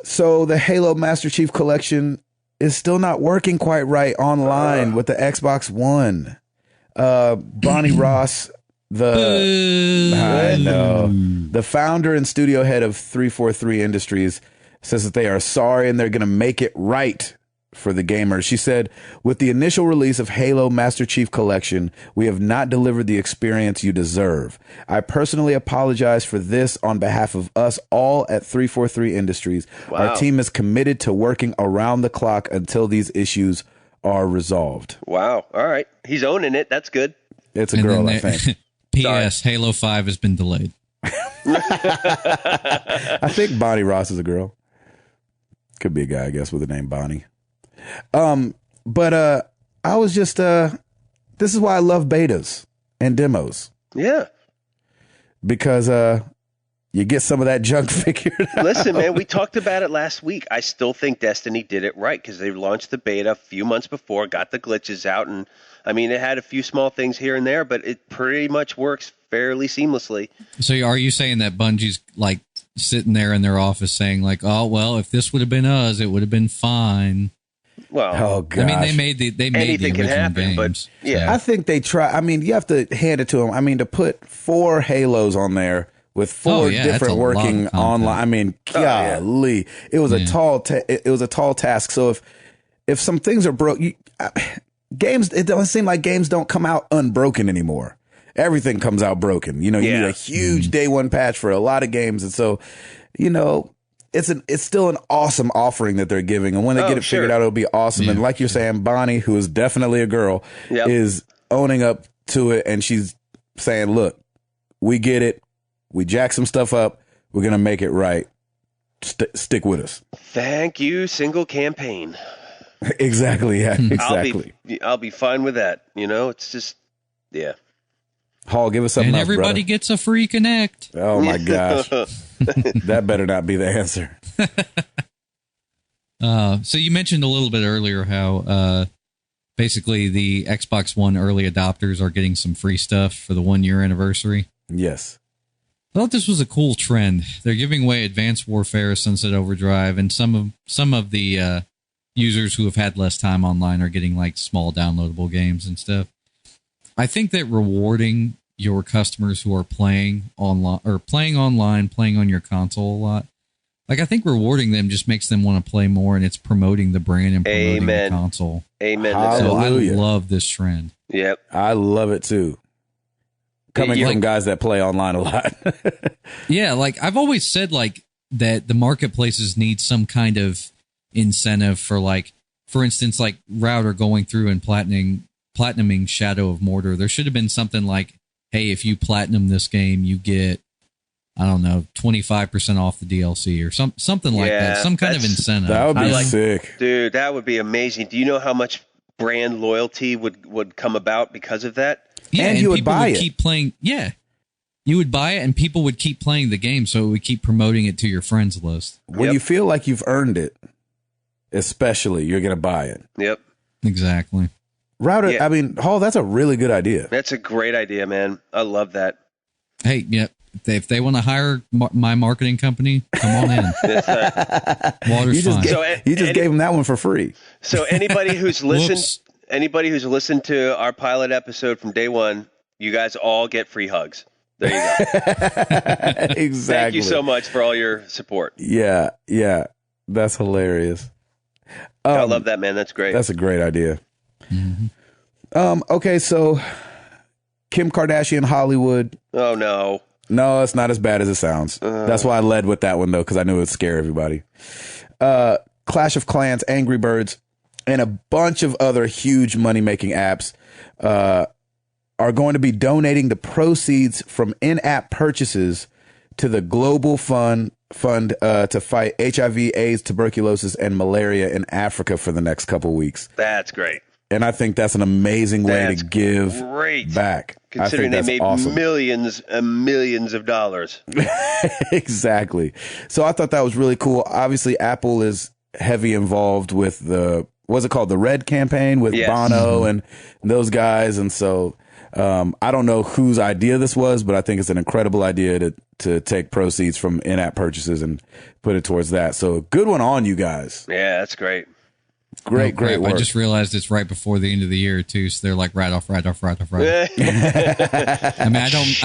So the Halo Master Chief Collection is still not working quite right online with the Xbox One. Bonnie Ross, I know, the founder and studio head of 343 Industries, says that they are sorry and they're going to make it right for the gamers. She said, with the initial release of Halo Master Chief Collection, we have not delivered the experience you deserve. I personally apologize for this on behalf of us all at 343 Industries. Wow. Our team is committed to working around the clock until these issues are resolved. Wow. All right. He's owning it. That's good. It's a And girl, then I think. P.S. Halo 5 has been delayed. I think Bonnie Ross is a girl. Could be a guy, I guess, with the name Bonnie. But I was just this is why I love betas and demos. Yeah. Because you get some of that junk figured out. Listen, man, we talked about it last week. I still think Destiny did it right because they launched the beta a few months before, got the glitches out, and I mean, it had a few small things here and there, but it pretty much works fairly seamlessly. So are you saying that Bungie's like sitting there in their office saying like, oh, well, if this would have been us, it would have been fine? Well, oh gosh. I mean, they made the original happen, games. but yeah, I think they try. I mean, you have to hand it to them. I mean, to put 4 Halos on there with 4 different working online. I mean, golly, it was a tall. It was a tall task. So if some things are broke, games. It doesn't seem like games don't come out unbroken anymore. Everything comes out broken. You know, you need a huge day one patch for a lot of games, and so it's still an awesome offering that they're giving. And when they get it figured out, it'll be awesome. Yeah. And like you're saying, Bonnie, who is definitely a girl, is owning up to it, and she's saying, "Look, we get it. We jack some stuff up. We're gonna make it right. Stick with us." Thank you, single campaign. Exactly. Yeah. Exactly. I'll be fine with that. You know, it's just Hall, give us something. And else, everybody brother. gets a free Connect. Oh my gosh, that better not be the answer. So you mentioned a little bit earlier how basically the Xbox One early adopters are getting some free stuff for the 1-year anniversary. Yes. I thought this was a cool trend. They're giving away Advanced Warfare, Sunset Overdrive, and some of the users who have had less time online are getting like small downloadable games and stuff. I think that rewarding your customers who are playing online, playing on your console a lot, like I think rewarding them just makes them want to play more, and it's promoting the brand and promoting the console. Amen. So I love this trend. Yep. I love it too. Coming from guys that play online a lot. Yeah, like I've always said like that the marketplaces need some kind of incentive for, like, for instance, like Router going through and platinuming Shadow of Mordor. There should have been something like, hey, if you platinum this game, you get, I don't know, 25% off the DLC or something like that. Some kind of incentive. That would be sick. Dude, that would be amazing. Do you know how much brand loyalty would come about because of that? Yeah, and you would buy it. Keep playing. Yeah. You would buy it and people would keep playing the game, so it would keep promoting it to your friends list. When you feel like you've earned it, especially, you're going to buy it. Yep. Exactly. Router, I mean, Hall, that's a really good idea. That's a great idea, man. I love that. Hey, yeah, if they want to hire my marketing company, come on in. Water's fine. You just gave them that one for free. So anybody who's listened to our pilot episode from day one, you guys all get free hugs. There you go. Exactly. Thank you so much for all your support. Yeah. That's hilarious. I love that, man. That's great. That's a great idea. Mm-hmm. Okay, so Kim Kardashian Hollywood. Oh, no. No, it's not as bad as it sounds. That's why I led with that one, though, because I knew it would scare everybody. Clash of Clans, Angry Birds, and a bunch of other huge money-making apps are going to be donating the proceeds from in-app purchases to the Global Fund to fight HIV, AIDS, tuberculosis, and malaria in Africa for the next couple weeks. That's great. And I think that's an amazing way to give back. Considering they made millions and millions of dollars. Exactly. So I thought that was really cool. Obviously, Apple is heavy involved with what's it called? The Red campaign with Bono and those guys. And so I don't know whose idea this was, but I think it's an incredible idea to take proceeds from in-app purchases and put it towards that. So good one on you guys. Yeah, that's great. Great work. I just realized it's right before the end of the year too, so they're like right off. I mean, I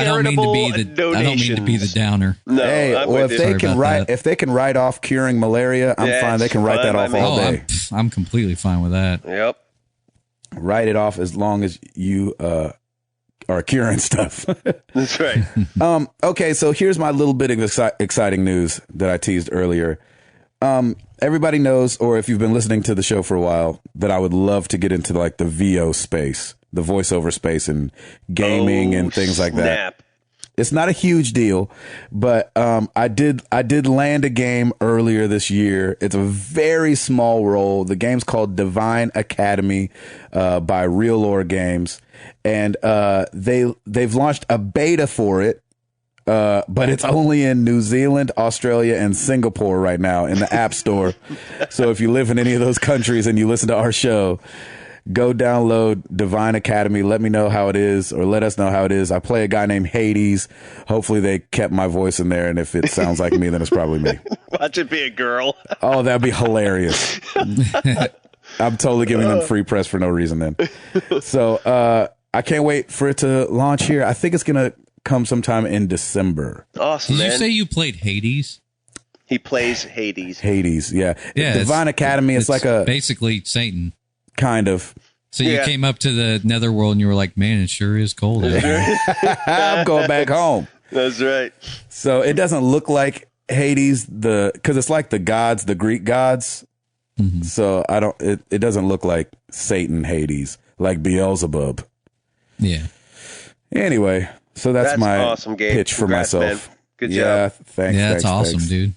don't mean to be the downer. No, hey, well, if they can write off curing malaria, I'm fine. They can write that off all day. I'm completely fine with that. Yep. Write it off as long as you are curing stuff. That's right. Okay, so here's my little bit of exciting news that I teased earlier. Everybody knows, or if you've been listening to the show for a while, that I would love to get into like the VO space, the voiceover space, and gaming and things like that. It's not a huge deal, but I did land a game earlier this year. It's a very small role. The game's called Divine Academy by Real Lore Games, and they've launched a beta for it. But it's only in New Zealand, Australia, and Singapore right now in the App Store. So if you live in any of those countries and you listen to our show, go download Divine Academy. Let me know how it is, or let us know how it is. I play a guy named Hades. Hopefully they kept my voice in there, and if it sounds like me, then it's probably me. Watch it be a girl. Oh, that'd be hilarious. I'm totally giving them free press for no reason then. So I can't wait for it to launch here. I think it's going to come sometime in December. Awesome, Did man. you say you played Hades? He plays Hades. Hades, yeah. Yeah, Divine Academy, it's like a... basically Satan. Kind of. So you came up to the netherworld and you were like, man, it sure is cold out here. I'm going back home. That's right. So it doesn't look like Hades, because it's like the gods, the Greek gods. Mm-hmm. So it doesn't look like Satan Hades, like Beelzebub. Yeah. Anyway, so that's my awesome, Gabe. pitch for Congrats, myself. Man. Good yeah, job. Thanks. Yeah, that's awesome, thanks. dude.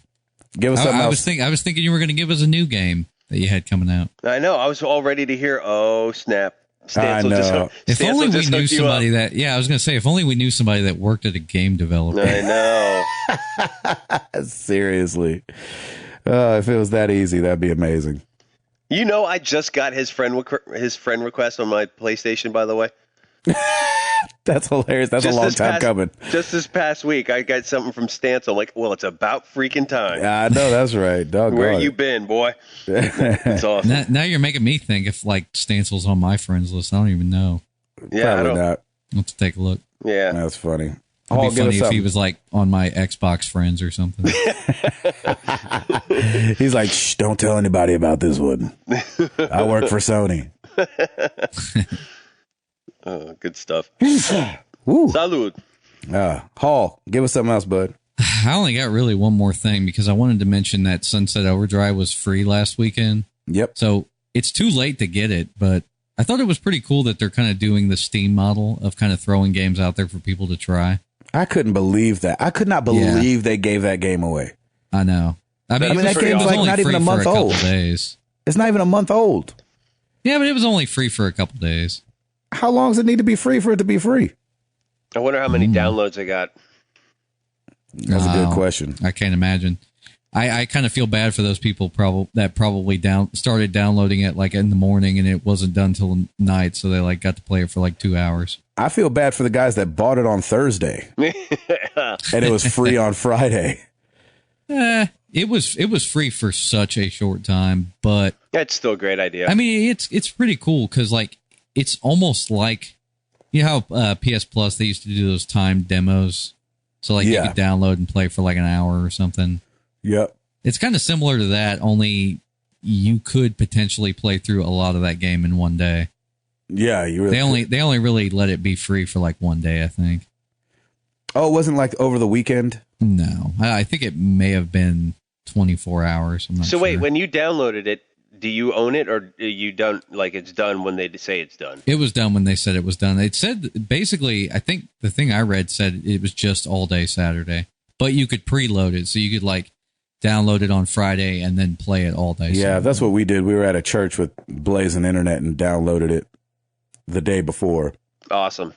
Give us something else. I was thinking you were going to give us a new game that you had coming out. I know. I was all ready to hear, oh, snap. I know. If only we knew somebody that, I was going to say, if only we knew somebody that worked at a game developer. I know. Seriously. If it was that easy, that'd be amazing. You know, I just got his friend request on my PlayStation, by the way. That's hilarious. That's just a long time coming. Just this past week, I got something from Stance. I'm like, well, it's about freaking time. I know, that's right. Where you been, boy? It's awesome. Now you're making me think if like Stansel's on my friends list. I don't even know. Yeah, probably not. I'll have to take a look. Yeah, that's funny. It'd be funny if he was like on my Xbox friends or something. He's like, shh, don't tell anybody about this one. I work for Sony. Oh, good stuff. Woo. Salud. Hall, give us something else, bud. I only got really one more thing because I wanted to mention that Sunset Overdrive was free last weekend. Yep. So it's too late to get it, but I thought it was pretty cool that they're kind of doing the Steam model of kind of throwing games out there for people to try. I couldn't believe that. I could not believe they gave that game away. I know. I mean that game's like not even a month old. Days. It's not even a month old. Yeah, but it was only free for a couple days. How long does it need to be free for it to be free? I wonder how many downloads I got. That's a good question. I can't imagine. I kind of feel bad for those people that probably started downloading it like in the morning and it wasn't done till night, so they like got to play it for like 2 hours. I feel bad for the guys that bought it on Thursday and it was free on Friday. It was free for such a short time, but that's still a great idea. I mean, it's pretty cool because like it's almost like, you know how PS Plus, they used to do those timed demos, so like you could download and play for like an hour or something. Yep. It's kind of similar to that, only you could potentially play through a lot of that game in one day. Yeah, they only really let it be free for like one day, I think. Oh, it wasn't like over the weekend? No, I think it may have been 24 hours. I'm not sure. Wait, when you downloaded it, do you own it, or are you done? Like it's done when they say it's done? It was done when they said it was done. It said basically, I think the thing I read said it was just all day Saturday, but you could preload it, so you could like download it on Friday and then play it all day. Yeah, Saturday. that's what we did. We were at a church with blazing internet and downloaded it the day before. Awesome.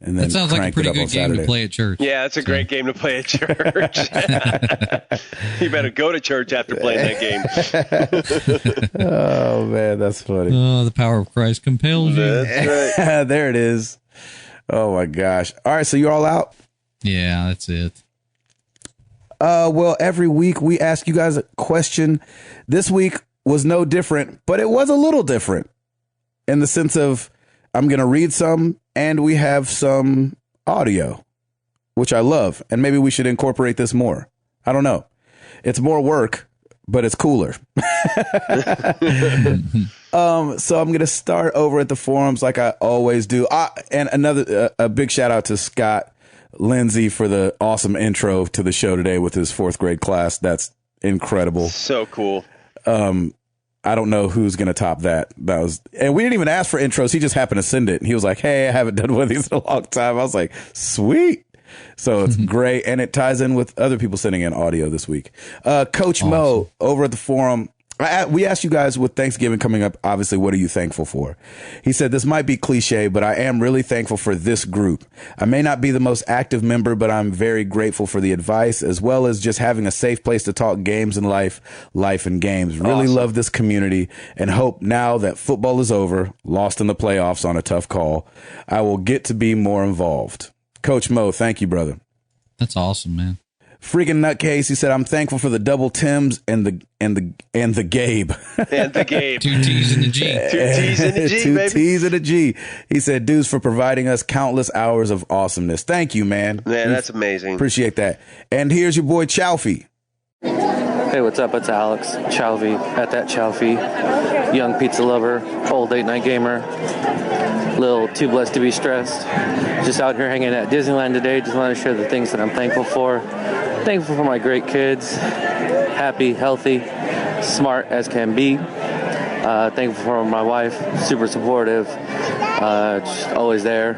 And then that sounds like a pretty good game to play at church. Yeah, it's a great game to play at church. You better go to church after playing that game. Oh, man, that's funny. Oh, the power of Christ compels you. That's right. There it is. Oh, my gosh. All right, so you're all out? Yeah, that's it. Well, every week we ask you guys a question. This week was no different, but it was a little different in the sense of I'm going to read some and we have some audio, which I love. And maybe we should incorporate this more. I don't know. It's more work, but it's cooler. So I'm going to start over at the forums like I always do. And a big shout out to Scott Lindsay for the awesome intro to the show today with his 4th grade class. That's incredible. So cool. I don't know who's going to top that. And we didn't even ask for intros. He just happened to send it. And he was like, hey, I haven't done one of these in a long time. I was like, sweet. So it's great. And it ties in with other people sending in audio this week. Coach Mo over at the forum. We asked you guys with Thanksgiving coming up, obviously, what are you thankful for? He said, this might be cliche, but I am really thankful for this group. I may not be the most active member, but I'm very grateful for the advice, as well as just having a safe place to talk games and life and games. Really love this community and hope now that football is over, lost in the playoffs on a tough call, I will get to be more involved. Coach Mo, thank you, brother. That's awesome, man. Freaking nutcase. He said, I'm thankful for the double Tims and the Gabe. And the Gabe. 2 T's and a G. 2 T's and a G, Two baby. T's and a G. He said, dudes, for providing us countless hours of awesomeness. Thank you, man. Man, that's amazing. Appreciate that. And here's your boy, Chowfie. Hey, what's up? It's Alex Chowfie at that Chowfie. Young pizza lover, old late-night gamer. Little too blessed to be stressed. Just out here hanging at Disneyland today. Just want to share the things that I'm thankful for. Thankful for my great kids. Happy, healthy, smart as can be. Thankful for my wife. Super supportive. Just always there.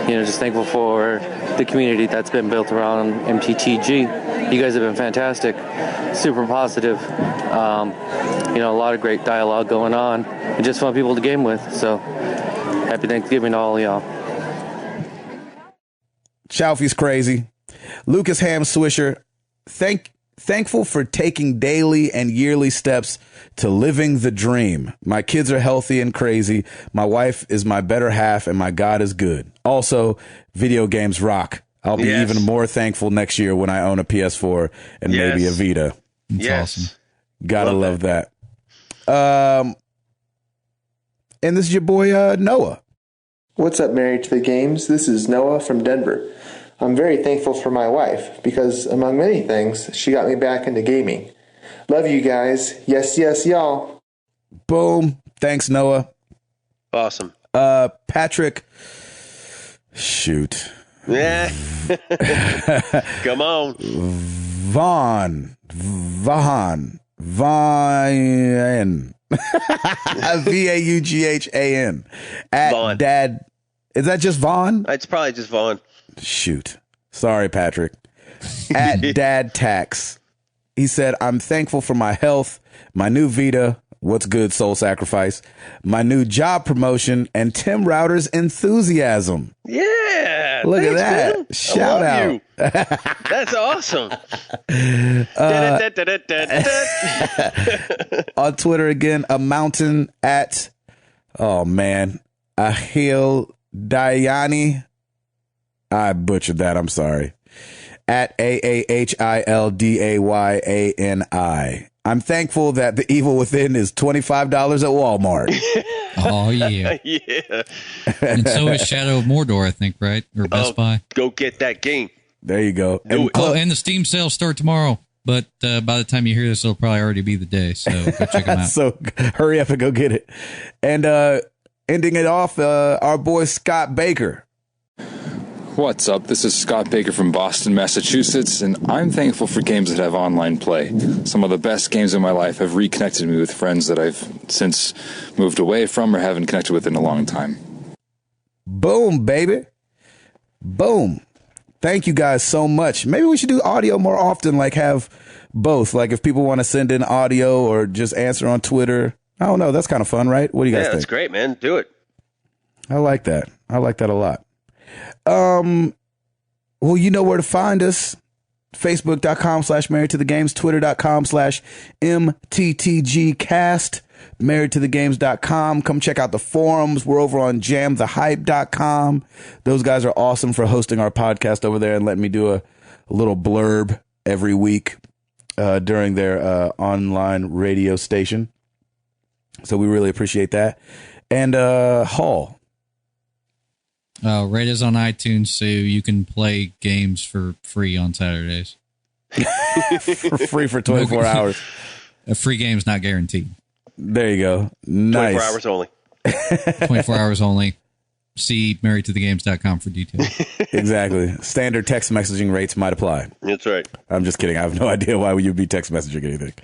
Just thankful for the community that's been built around MTTG. You guys have been fantastic. Super positive. A lot of great dialogue going on. And just fun people to game with. So, happy Thanksgiving to all of y'all. Chowfie's crazy. Lucas Ham Swisher, thankful for taking daily and yearly steps to living the dream. My kids are healthy and crazy. My wife is my better half, and my God is good. Also, video games rock. I'll be even more thankful next year when I own a PS4 and maybe a Vita. That's awesome. Gotta love that. And this is your boy, Noah. What's up, Married to the Games? This is Noah from Denver. I'm very thankful for my wife because, among many things, she got me back into gaming. Love you guys. Yes, yes, y'all. Boom. Thanks, Noah. Awesome. Patrick. Shoot. Yeah. Come on. Vaughn. VAUGHAN. At Vaughn. Dad. Is that just Vaughn? It's probably just Vaughn. Shoot. Sorry, Patrick. At Dad Tax. He said, I'm thankful for my health, my new Vita, what's good, Soul Sacrifice, my new job promotion, and Tim Router's enthusiasm. Yeah. Look thanks, at that. man. Shout out. You. That's awesome. On Twitter again, a mountain at, Ahil Dayani. I butchered that. I'm sorry. At AAHILDAYANI. I'm thankful that the evil within is $25 at Walmart. Oh, yeah. Yeah. And so is Shadow of Mordor, I think, right? Or Best Buy. Go get that game. There you go. And the Steam sales start tomorrow. But by the time you hear this, it'll probably already be the day. So go check them out. So hurry up and go get it. And ending it off, our boy Scott Baker. What's up? This is Scott Baker from Boston, Massachusetts, and I'm thankful for games that have online play. Some of the best games in my life have reconnected me with friends that I've since moved away from or haven't connected with in a long time. Boom, baby. Boom. Thank you guys so much. Maybe we should do audio more often, like have both. Like if people want to send in audio or just answer on Twitter. I don't know. That's kind of fun, right? What do you guys think? That's great, man. Do it. I like that. I like that a lot. Well, you know where to find us. Facebook.com/married to the games, Twitter.com/MTTGcast, marriedtothegames.com. Come check out the forums. We're over on jamthehype.com. Those guys are awesome for hosting our podcast over there and letting me do a little blurb every week, during their, online radio station. So we really appreciate that. And, Hall. Rate us on iTunes so you can play games for free on Saturdays. For free for 24 hours. A free game's not guaranteed. There you go. Nice. 24 hours only. 24 hours only. See marriedtothegames.com for details. Exactly. Standard text messaging rates might apply. That's right. I'm just kidding. I have no idea why you'd be text messaging anything.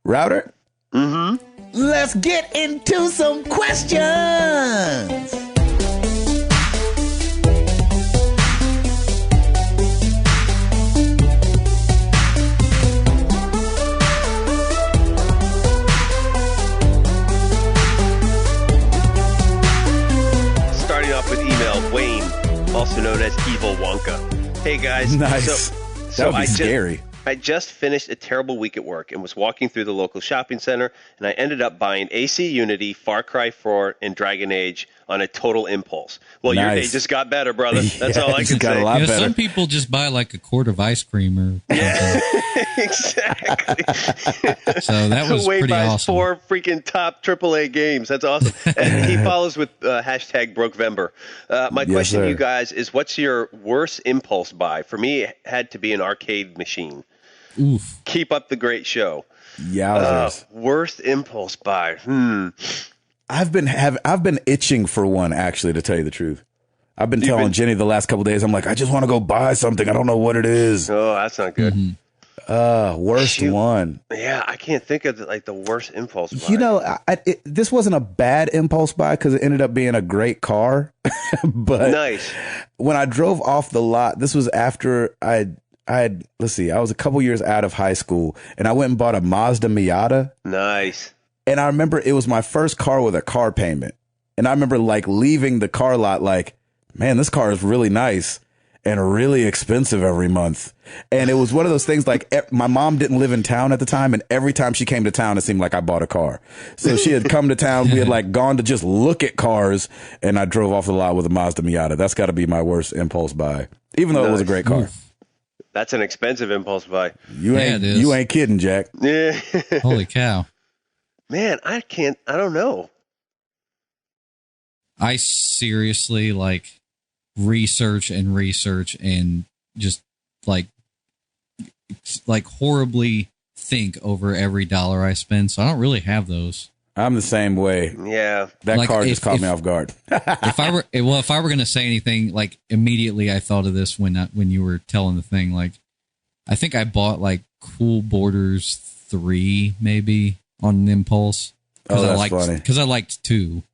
Router? Mm-hmm. Let's get into some questions. Wayne, also known as Evil Wonka. Hey guys. Nice. That would be scary. I just finished a terrible week at work and was walking through the local shopping center, and I ended up buying AC Unity, Far Cry 4, and Dragon Age on a total impulse. Well, your day just got better, brother. That's all I can say. A lot better. Some people just buy like a quart of ice cream or yeah, exactly. So that was Wayne pretty buys awesome. 4 freaking top AAA games. That's awesome. And he follows with hashtag Brokevember. My question to you guys is, what's your worst impulse buy? For me, it had to be an arcade machine. Oof. Keep up the great show. Yowzers. Worst impulse buy. I've been itching for one, actually, to tell you the truth. I've been telling Jenny the last couple of days, I'm like, I just want to go buy something. I don't know what it is. Oh, that's not good. Worst one. Yeah, I can't think of the worst impulse buy. You know, this wasn't a bad impulse buy because it ended up being a great car. But nice. When I drove off the lot, this was after I was a couple years out of high school, and I went and bought a Mazda Miata. Nice. And I remember it was my first car with a car payment. And I remember like leaving the car lot like, man, this car is really nice and really expensive every month. And it was one of those things like my mom didn't live in town at the time. And every time she came to town, it seemed like I bought a car. So she had come to town. We had like gone to just look at cars, and I drove off the lot with a Mazda Miata. That's got to be my worst impulse buy, even though it was a great car. That's an expensive impulse buy. You ain't kidding, Jack. Yeah. Holy cow. Man, I don't know. I seriously like research and just like horribly think over every dollar I spend. So I don't really have those. I'm the same way. Yeah. That car just caught me off guard. if I were going to say anything, like immediately I thought of this when you were telling the thing. Like, I think I bought like Cool Borders 3 maybe on an impulse. Oh, that's funny. Because I liked 2.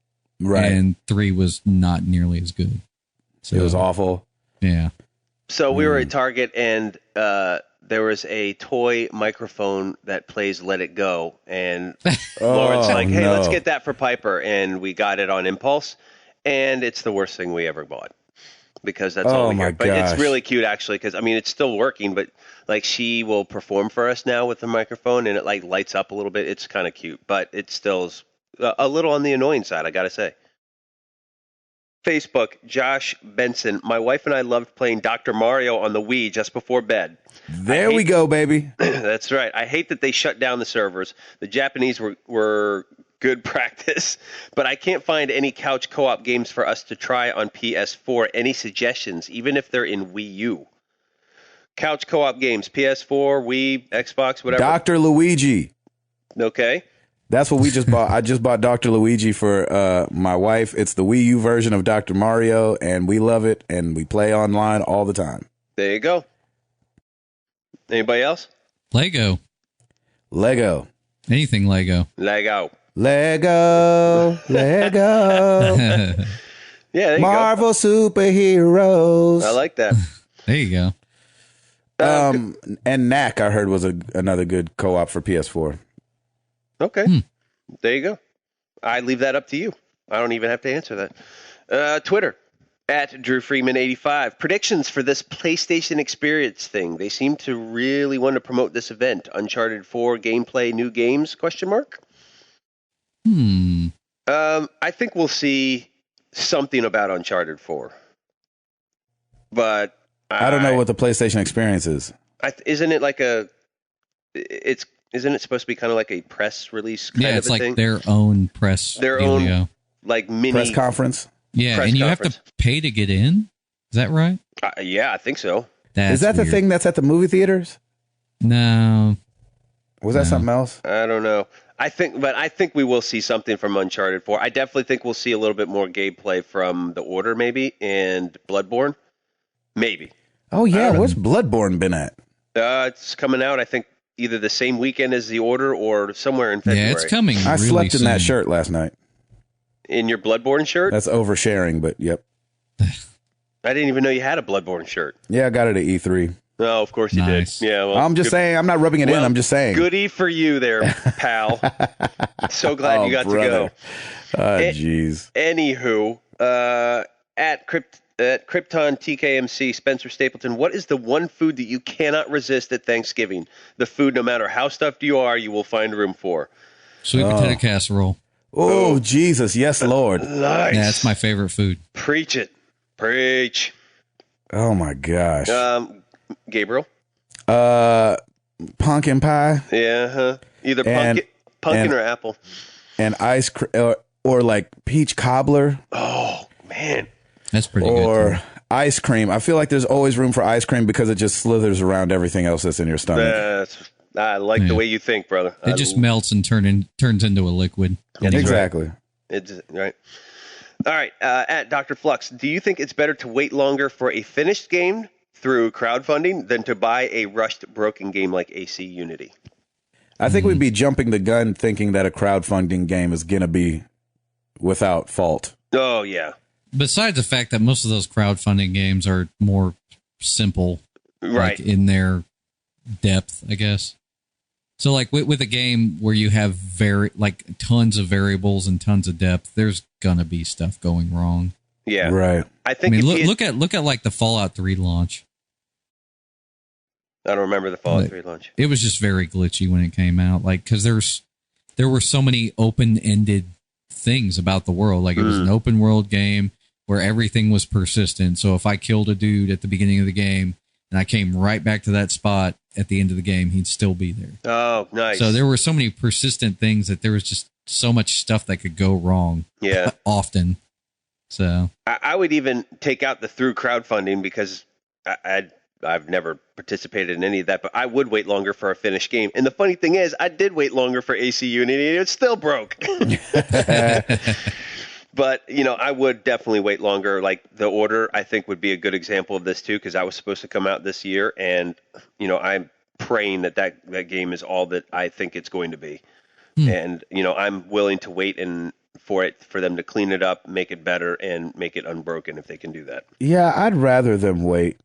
Right. And 3 was not nearly as good. So, it was awful. Yeah. So we were at Target, and there was a toy microphone that plays Let It Go. And Lauren's like, hey, let's get that for Piper. And we got it on impulse. And it's the worst thing we ever bought. Because that's all we hear. But it's really cute, actually, because, I mean, it's still working. But, like, she will perform for us now with the microphone, and it, like, lights up a little bit. It's kind of cute. But it still is a little on the annoying side, I got to say. Facebook, Josh Benson. My wife and I loved playing Dr. Mario on the Wii just before bed. There we go, baby. That's right. I hate that they shut down the servers. The Japanese were good practice, but I can't find any couch co-op games for us to try on PS4. Any suggestions, even if they're in Wii U? Couch co-op games, PS4, Wii, Xbox, whatever. Dr. Luigi. Okay. That's what we just bought. I just bought Dr. Luigi for my wife. It's the Wii U version of Dr. Mario, and we love it, and we play online all the time. There you go. Anybody else? Lego. Anything Anything Lego. Lego. Yeah, there you Marvel superheroes. I like that. There you go. And Knack, I heard, was another good co-op for PS4. Okay. There you go. I leave that up to you. I don't even have to answer that. Twitter, at DrewFreeman85. Predictions for this PlayStation Experience thing. They seem to really want to promote this event. Uncharted 4 gameplay, new games, ? I think we'll see something about Uncharted 4. But I don't know what the PlayStation Experience is. Isn't it like Isn't it supposed to be kind of like a press release kind of a thing? Yeah, it's like their own press. Own, like, mini press conference. Yeah, and you have to pay to get in? Is that right? Yeah, I think so. Is that weird. The thing that's at the movie theaters? No. Was that something else? I don't know. I think we will see something from Uncharted 4. I definitely think we'll see a little bit more gameplay from The Order, maybe, and Bloodborne. Maybe. Oh, yeah. Where's Bloodborne been at? It's coming out, I think, either the same weekend as The Order or somewhere in February. Yeah, it's coming. I slept in that shirt last night. In your Bloodborne shirt? That's oversharing, but yep. I didn't even know you had a Bloodborne shirt. Yeah, I got it at E3. Oh, of course you did. Yeah, well, I'm just saying. I'm not rubbing it in. I'm just saying. Goody for you there, pal. So glad you got to go. Oh, jeez. Anywho, At Krypton TKMC, Spencer Stapleton, what is the one food that you cannot resist at Thanksgiving? The food, no matter how stuffed you are, you will find room for. Sweet potato casserole. Oh, Jesus. Yes, Lord. Nice. Yeah, that's my favorite food. Preach it. Preach. Oh, my gosh. Gabriel? Pumpkin pie. Yeah, either pumpkin or apple. And ice cream, or like peach cobbler. Oh, man. That's pretty good. Or ice cream. I feel like there's always room for ice cream because it just slithers around everything else that's in your stomach. I like the way you think, brother. It just melts and turns into a liquid. Exactly. It's right. All right. At Dr. Flux, do you think it's better to wait longer for a finished game through crowdfunding than to buy a rushed, broken game like AC Unity? I think we'd be jumping the gun thinking that a crowdfunding game is going to be without fault. Oh, yeah. Besides the fact that most of those crowdfunding games are more simple, right, like in their depth, I guess. So like with a game where you have tons of variables and tons of depth, there's gonna be stuff going wrong. Yeah. Right. I think look at like the Fallout 3 launch. I don't remember the Fallout 3 launch. It was just very glitchy when it came out, like because there were so many open-ended things about the world. Like it was an open world game where everything was persistent. So if I killed a dude at the beginning of the game and I came right back to that spot at the end of the game, he'd still be there. Oh, nice. So there were so many persistent things that there was just so much stuff that could go wrong. Yeah. Often. So I would even take out the through crowdfunding because I've never participated in any of that, but I would wait longer for a finished game. And the funny thing is, I did wait longer for AC Unity, and it still broke. But, I would definitely wait longer. Like, The Order, I think, would be a good example of this, too, because that was supposed to come out this year. And, I'm praying that game is all that I think it's going to be. And, I'm willing to wait for them to clean it up, make it better, and make it unbroken if they can do that. Yeah, I'd rather them wait.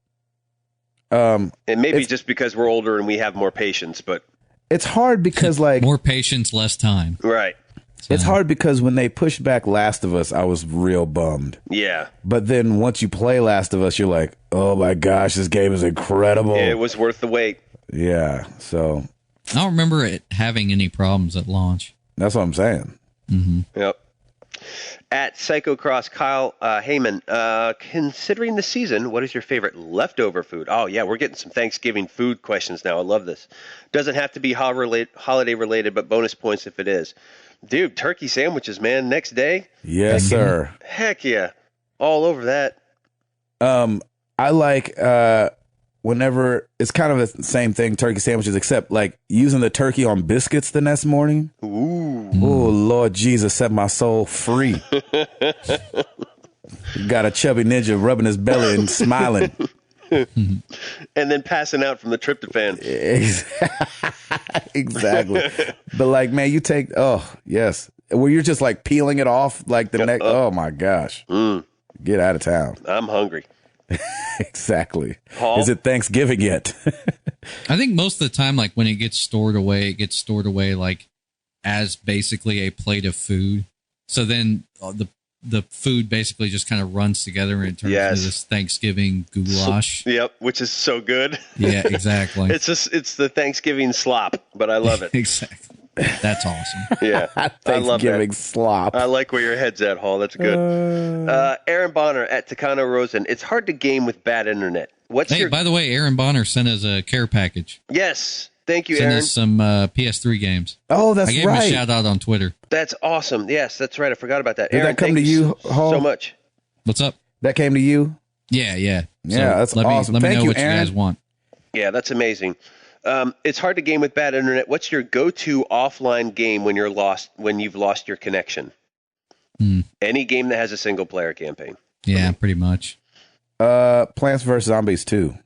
And maybe just because we're older and we have more patience, but it's hard because more patience, less time. Right. So. It's hard because when they pushed back Last of Us, I was real bummed. Yeah. But then once you play Last of Us, you're like, oh my gosh, this game is incredible. It was worth the wait. Yeah. So I don't remember it having any problems at launch. That's what I'm saying. Mm-hmm. Yep. At Psychocross, Kyle Heyman, considering the season, what is your favorite leftover food? Oh, yeah, we're getting some Thanksgiving food questions now. I love this. Doesn't have to be holiday related, but bonus points if it is. Dude, turkey sandwiches, man. Next day? Yes, sir. Heck yeah. All over that. I like whenever it's kind of the same thing, turkey sandwiches, except like using the turkey on biscuits the next morning. Ooh. Oh, Lord Jesus, set my soul free. Got a chubby ninja rubbing his belly and smiling. And then passing out from the tryptophan. Exactly. But like, man, you take, yes. Where you're just like peeling it off like the next, oh my gosh. Get out of town. I'm hungry. Exactly. Paul? Is it Thanksgiving yet? I think most of the time, like when it gets stored away like as basically a plate of food. So then the food basically just kind of runs together and it turns into this Thanksgiving goulash. Yep, which is so good. Yeah, exactly. It's the Thanksgiving slop, but I love it. Exactly. That's awesome. Yeah, Thanksgiving I love that. slop. I like where your head's at, Hall. That's good. Aaron Bonner at Takano Rosen. It's hard to game with bad internet. By the way, Aaron Bonner sent us a care package. Yes. Thank you, Send Aaron. us some PS3 games. Oh, that's right. I gave him a shout out on Twitter. That's awesome. Yes, that's right. I forgot about that. Did Aaron, that come to you, Hall? so much. What's up? That came to you? Yeah. Yeah, that's awesome. Let me Thank know you, what Aaron. you guys want. Yeah, that's amazing. It's hard to game with bad internet. What's your go-to offline game when you've lost your connection? Any game that has a single-player campaign. Yeah, pretty much. Plants vs. Zombies 2.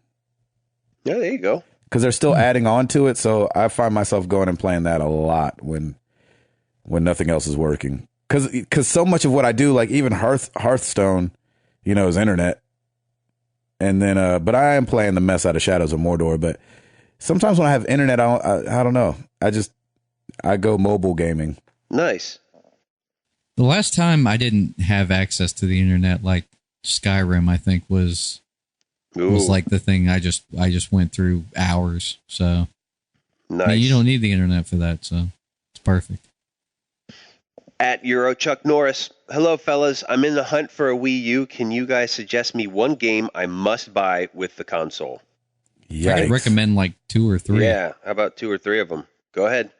Yeah, there you go. Because they're still adding on to it, so I find myself going and playing that a lot when nothing else is working. Because so much of what I do, like even Hearthstone, is internet. And then, but I am playing the mess out of Shadows of Mordor. But sometimes when I have internet, I don't know. I go mobile gaming. Nice. The last time I didn't have access to the internet, like Skyrim, I think, was like the thing I just went through hours. So nice. You don't need the internet for that, so it's perfect. At Euro Chuck Norris, hello fellas. I'm in the hunt for a Wii U. Can you guys suggest me one game I must buy with the console? Yikes. I could recommend like 2 or 3. Yeah, how about 2 or 3 of them? Go ahead.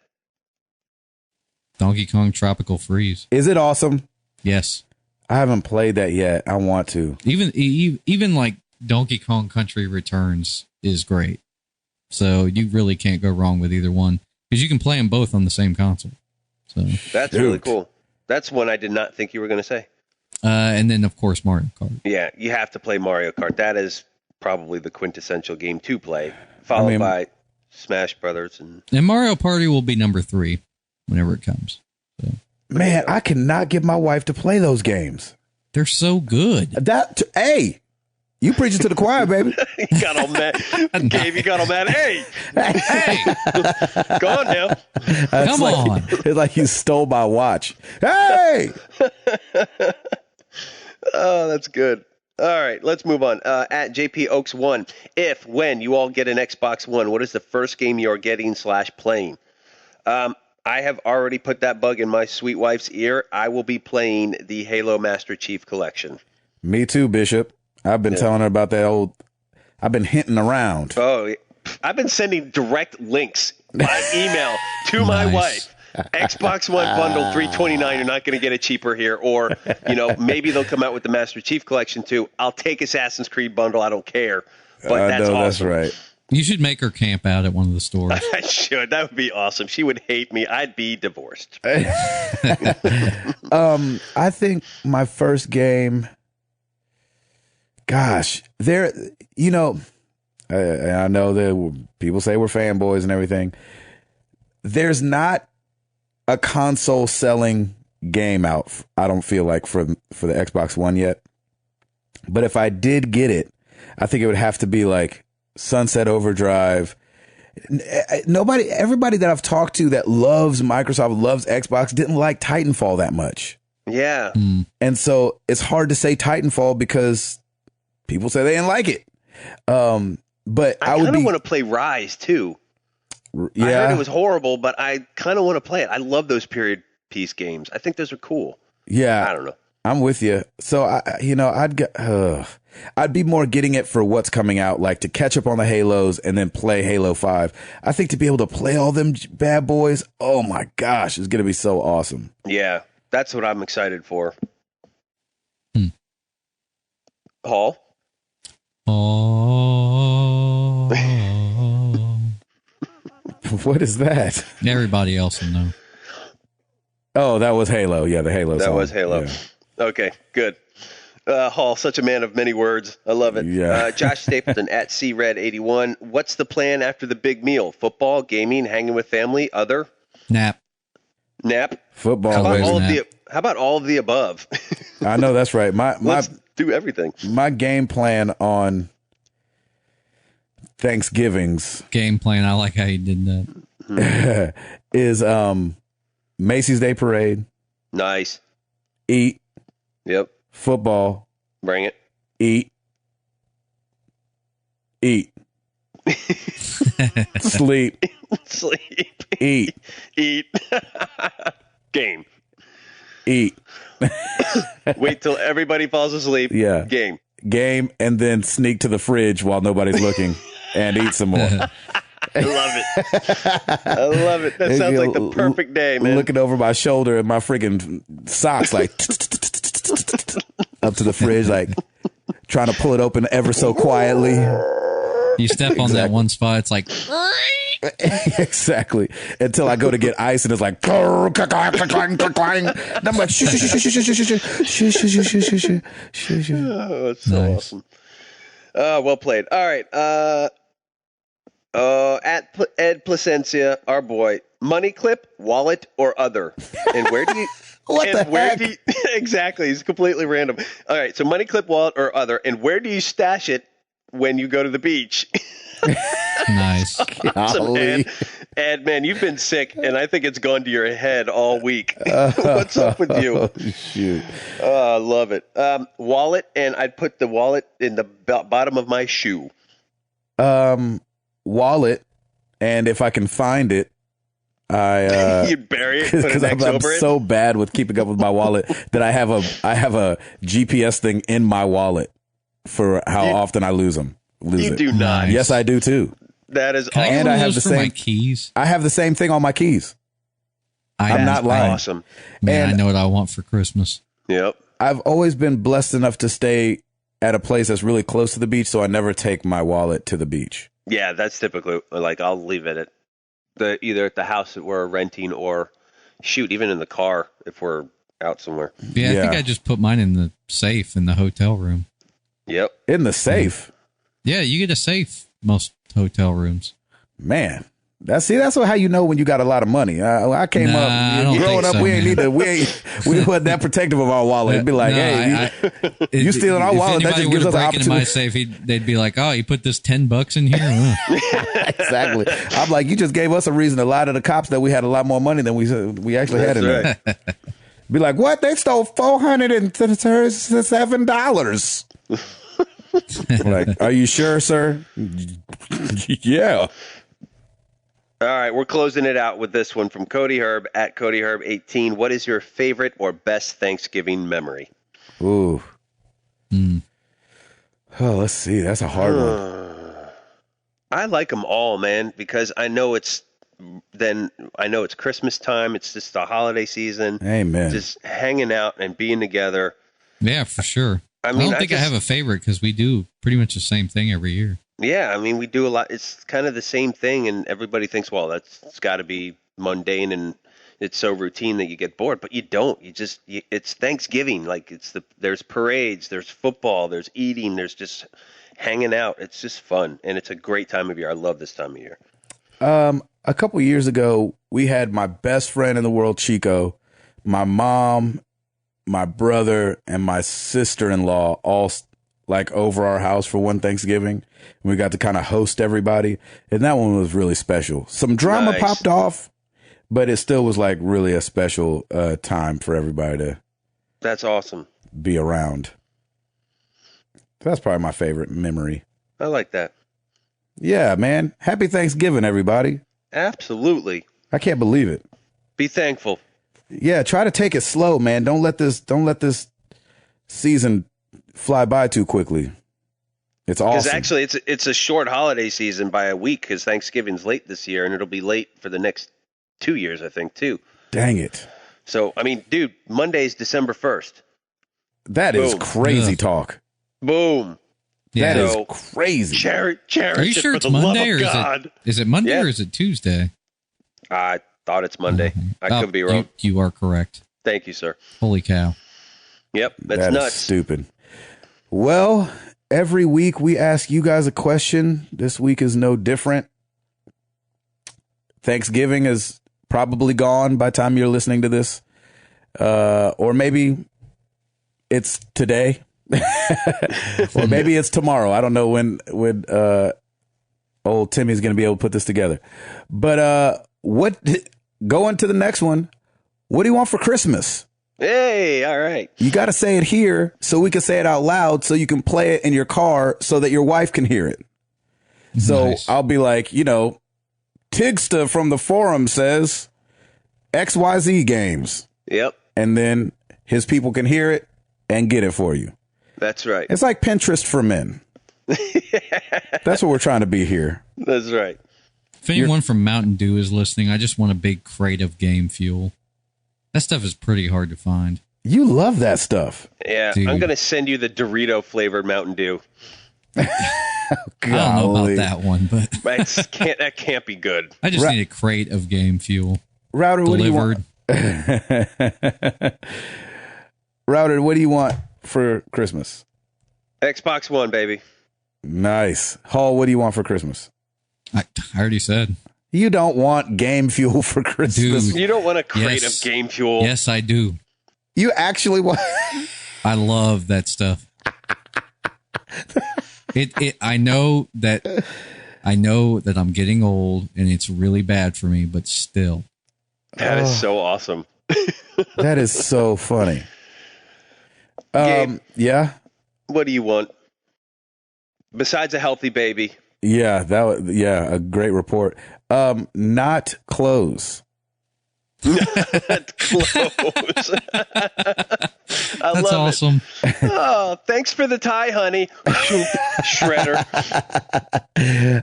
Donkey Kong Tropical Freeze. Is it awesome? Yes. I haven't played that yet. I want to. Even like Donkey Kong Country Returns is great. So you really can't go wrong with either one because you can play them both on the same console. So that's really cool. That's one I did not think you were going to say. And then of course Mario Kart. Yeah, you have to play Mario Kart. That is probably the quintessential game to play, followed by Smash Brothers and Mario Party will be number 3 whenever it comes. So. Man, I cannot get my wife to play those games. They're so good. Hey, you preaching to the choir, baby. You got all mad. Gabe, you got all mad. Hey. Go on now. Come on. It's like you stole my watch. Hey. Oh, that's good. All right, let's move on. At JP Oaks 1, when you all get an Xbox One, what is the first game you are getting / playing? I have already put that bug in my sweet wife's ear. I will be playing the Halo Master Chief Collection. Me too, Bishop. I've been telling her about that I've been hinting around. Oh, I've been sending direct links by email to my wife. Xbox One bundle $329. You're not going to get it cheaper here. Or, maybe they'll come out with the Master Chief Collection too. I'll take Assassin's Creed bundle. I don't care. But that's awesome. That's right. You should make her camp out at one of the stores. I should. That would be awesome. She would hate me. I'd be divorced. I think my first game. Gosh, I know that people say we're fanboys and everything. There's not a console selling game out, I don't feel like, for the Xbox One yet. But if I did get it, I think it would have to be like Sunset Overdrive. Everybody that I've talked to that loves Microsoft, loves Xbox, didn't like Titanfall that much. Yeah. And so it's hard to say Titanfall because people say they didn't like it. But I kind of want to play Rise too. Yeah. I heard it was horrible, but I kind of want to play it. I love those period piece games. I think those are cool. Yeah. I don't know. I'm with you. So I'd be more getting it for what's coming out, like to catch up on the Halos and then play Halo 5. I think to be able to play all them bad boys, oh my gosh, it's going to be so awesome. Yeah, that's what I'm excited for. Hall? Oh. What is that? Everybody else will know. Oh, that was Halo. Yeah, the Halo song. That was Halo. Yeah. Okay, good. Hall, such a man of many words. I love it. Yeah. Josh Stapleton at CRed81. What's the plan after the big meal? Football, gaming, hanging with family, other? Nap. Football. How about all of the above? I know that's right. Let's do everything. My game plan on Thanksgivings. Game plan. I like how you did that. Is Macy's Day Parade. Nice. Eat. Yep. Football. Bring it. Eat. Sleep. Eat. Game. Eat. Wait till everybody falls asleep. Yeah. Game, and then sneak to the fridge while nobody's looking and eat some more. I love it. That sounds like the perfect day, man. Looking over my shoulder and my freaking socks, like up to the fridge, like trying to pull it open ever so quietly. You step on that one spot, it's like exactly, until I go to get ice and it's like and I'm like shh. Oh, it's so awesome. Well played. All right. At Ed Placencia, our boy, money clip, wallet, or other. And where do you exactly, he's completely random. All right, so money clip, wallet, or other, and where do you stash it when you go to the beach? Nice. Awesome, man. Ed, man, you've been sick, and I think it's gone to your head all week. What's up with you? Shoot. Oh, I love it. Wallet, and I'd put the wallet in the bottom of my shoe. Wallet, and if I can find it, you'd bury it because I'm so bad with keeping up with my wallet that I have a GPS thing in my wallet for how often I lose them. You do not. Yes, I do too. That is awesome. And I have the same my keys. I have the same thing on my keys. I'm not lying. Awesome. Man, I know what I want for Christmas. Yep. I've always been blessed enough to stay at a place that's really close to the beach, so I never take my wallet to the beach. Yeah, that's typically like I'll leave it at either at the house that we're renting or shoot, even in the car if we're out somewhere. Yeah, I think I just put mine in the safe in the hotel room. Yep. In the safe? Yeah, you get a safe most hotel rooms. Man. That's how you know when you got a lot of money. I came up growing up. We weren't that protective of our wallet. It'd be like, you stealing our wallet? That just gives us an opportunity. In my safe, they'd be like, "Oh, you put this $10 in here." Exactly. I'm like, you just gave us a reason to lie to the cops that we had a lot more money than we actually had in there. Be like, what? They stole $437. Like, are you sure, sir? Yeah. All right, we're closing it out with this one from Cody Herb at Cody Herb 18. What is your favorite or best Thanksgiving memory? Ooh. Oh, let's see. That's a hard one. I like them all, man, because I know it's Christmas time. It's just the holiday season. Amen. Just hanging out and being together. Yeah, for sure. I don't think I have a favorite because we do pretty much the same thing every year. Yeah, I mean, we do a lot. It's kind of the same thing, and everybody thinks, well, it's got to be mundane and it's so routine that you get bored, but you don't. It's Thanksgiving. Like there's parades, there's football, there's eating, there's just hanging out. It's just fun, and it's a great time of year. I love this time of year. A couple years ago, we had my best friend in the world, Chico, my mom, my brother, and my sister-in-law all like over our house for one Thanksgiving. We got to kind of host everybody, and that one was really special. Some drama popped off, but it still was like really a special time for everybody to. That's awesome. Be around. That's probably my favorite memory. I like that. Yeah, man. Happy Thanksgiving, everybody. Absolutely. I can't believe it. Be thankful. Yeah, try to take it slow, man. Don't let this season fly by too quickly. It's awesome. Because actually, it's a short holiday season by a week because Thanksgiving's late this year, and it'll be late for the next 2 years, I think, too. Dang it. So, I mean, dude, Monday's December 1st. That is crazy talk. Boom. Yeah. That is crazy. Cherish Are you sure it it's for the Monday love or of God. is it Monday or is it Tuesday? I thought it's Monday. I could be wrong. You are correct. Thank you, sir. Holy cow. Yep, that's that nuts. Is stupid. Well, every week we ask you guys a question. This week is no different. Thanksgiving is probably gone by the time you're listening to this. Or maybe it's today. Or maybe it's tomorrow. I don't know when old Timmy's going to be able to put this together. But going to the next one, what do you want for Christmas? Hey, all right. You got to say it here so we can say it out loud so you can play it in your car so that your wife can hear it. So I'll be like, Tigsta from the forum says XYZ games. Yep. And then his people can hear it and get it for you. That's right. It's like Pinterest for men. That's what we're trying to be here. That's right. If anyone from Mountain Dew is listening, I just want a big crate of game fuel. That stuff is pretty hard to find. You love that stuff. Yeah, dude. I'm going to send you the Dorito flavored Mountain Dew. I don't know about that one, but that can't be good. I just need a crate of game fuel. Router, delivered. What do you want? Router, what do you want for Christmas? Xbox One, baby. Nice. Hall, what do you want for Christmas? I already said. You don't want game fuel for Christmas. Dude, you don't want a crate of game fuel. Yes, I do. You actually want... I love that stuff. I know that I know that I'm getting old and it's really bad for me, but still. That is so awesome. That is so funny. Gabe, yeah. what do you want? Besides a healthy baby. Yeah, a great report. Not clothes. Not clothes. That's awesome. Oh, thanks for the tie, honey. Shredder.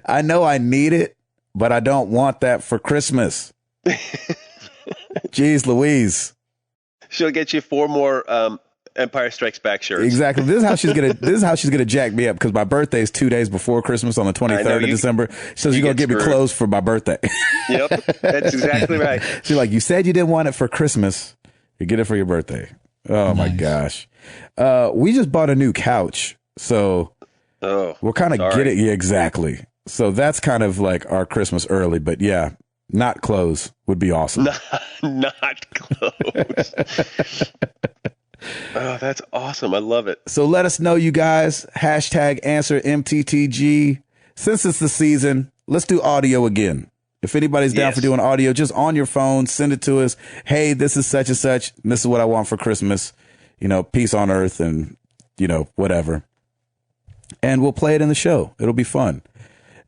I know I need it, but I don't want that for Christmas. Jeez Louise. She'll get you 4 more Empire Strikes Back shirts. Exactly. This is how she's gonna jack me up, because my birthday is 2 days before Christmas on the 23rd of December. So she's gonna give me clothes for my birthday. Yep, that's exactly right. She's like, you said you didn't want it for Christmas. You get it for your birthday. Oh my gosh. We just bought a new couch, so we're kind of getting exactly. So that's kind of like our Christmas early, but yeah, not clothes would be awesome. Not clothes. Oh, that's awesome. I love it. So let us know, you guys. Hashtag answer MTTG. Since it's the season, let's do audio again. If anybody's down for doing audio, just on your phone, send it to us. Hey, this is such and such. And this is what I want for Christmas. You know, peace on earth and, you know, whatever. And we'll play it in the show. It'll be fun.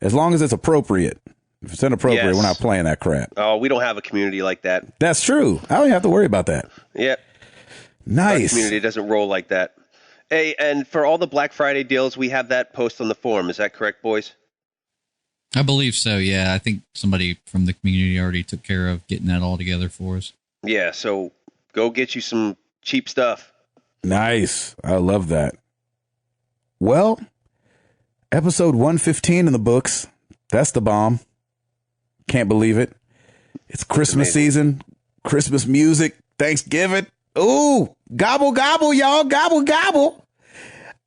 As long as it's appropriate. If it's inappropriate, we're not playing that crap. Oh, we don't have a community like that. That's true. I don't even have to worry about that. Yep. Nice. Our community doesn't roll like that. Hey, and for all the Black Friday deals, we have that post on the forum. Is that correct, boys? I believe so, yeah. I think somebody from the community already took care of getting that all together for us. Yeah, so go get you some cheap stuff. Nice. I love that. Well, episode 115 in the books. That's the bomb. Can't believe it. It's Christmas season, Christmas music, Thanksgiving. Ooh, gobble, gobble, y'all. Gobble, gobble.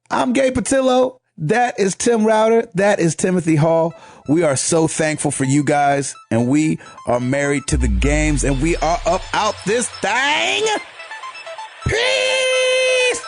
I'm Gabe Patillo. That is Tim Router. That is Timothy Hall. We are so thankful for you guys, and we are married to the games, and we are up out this thing. Peace.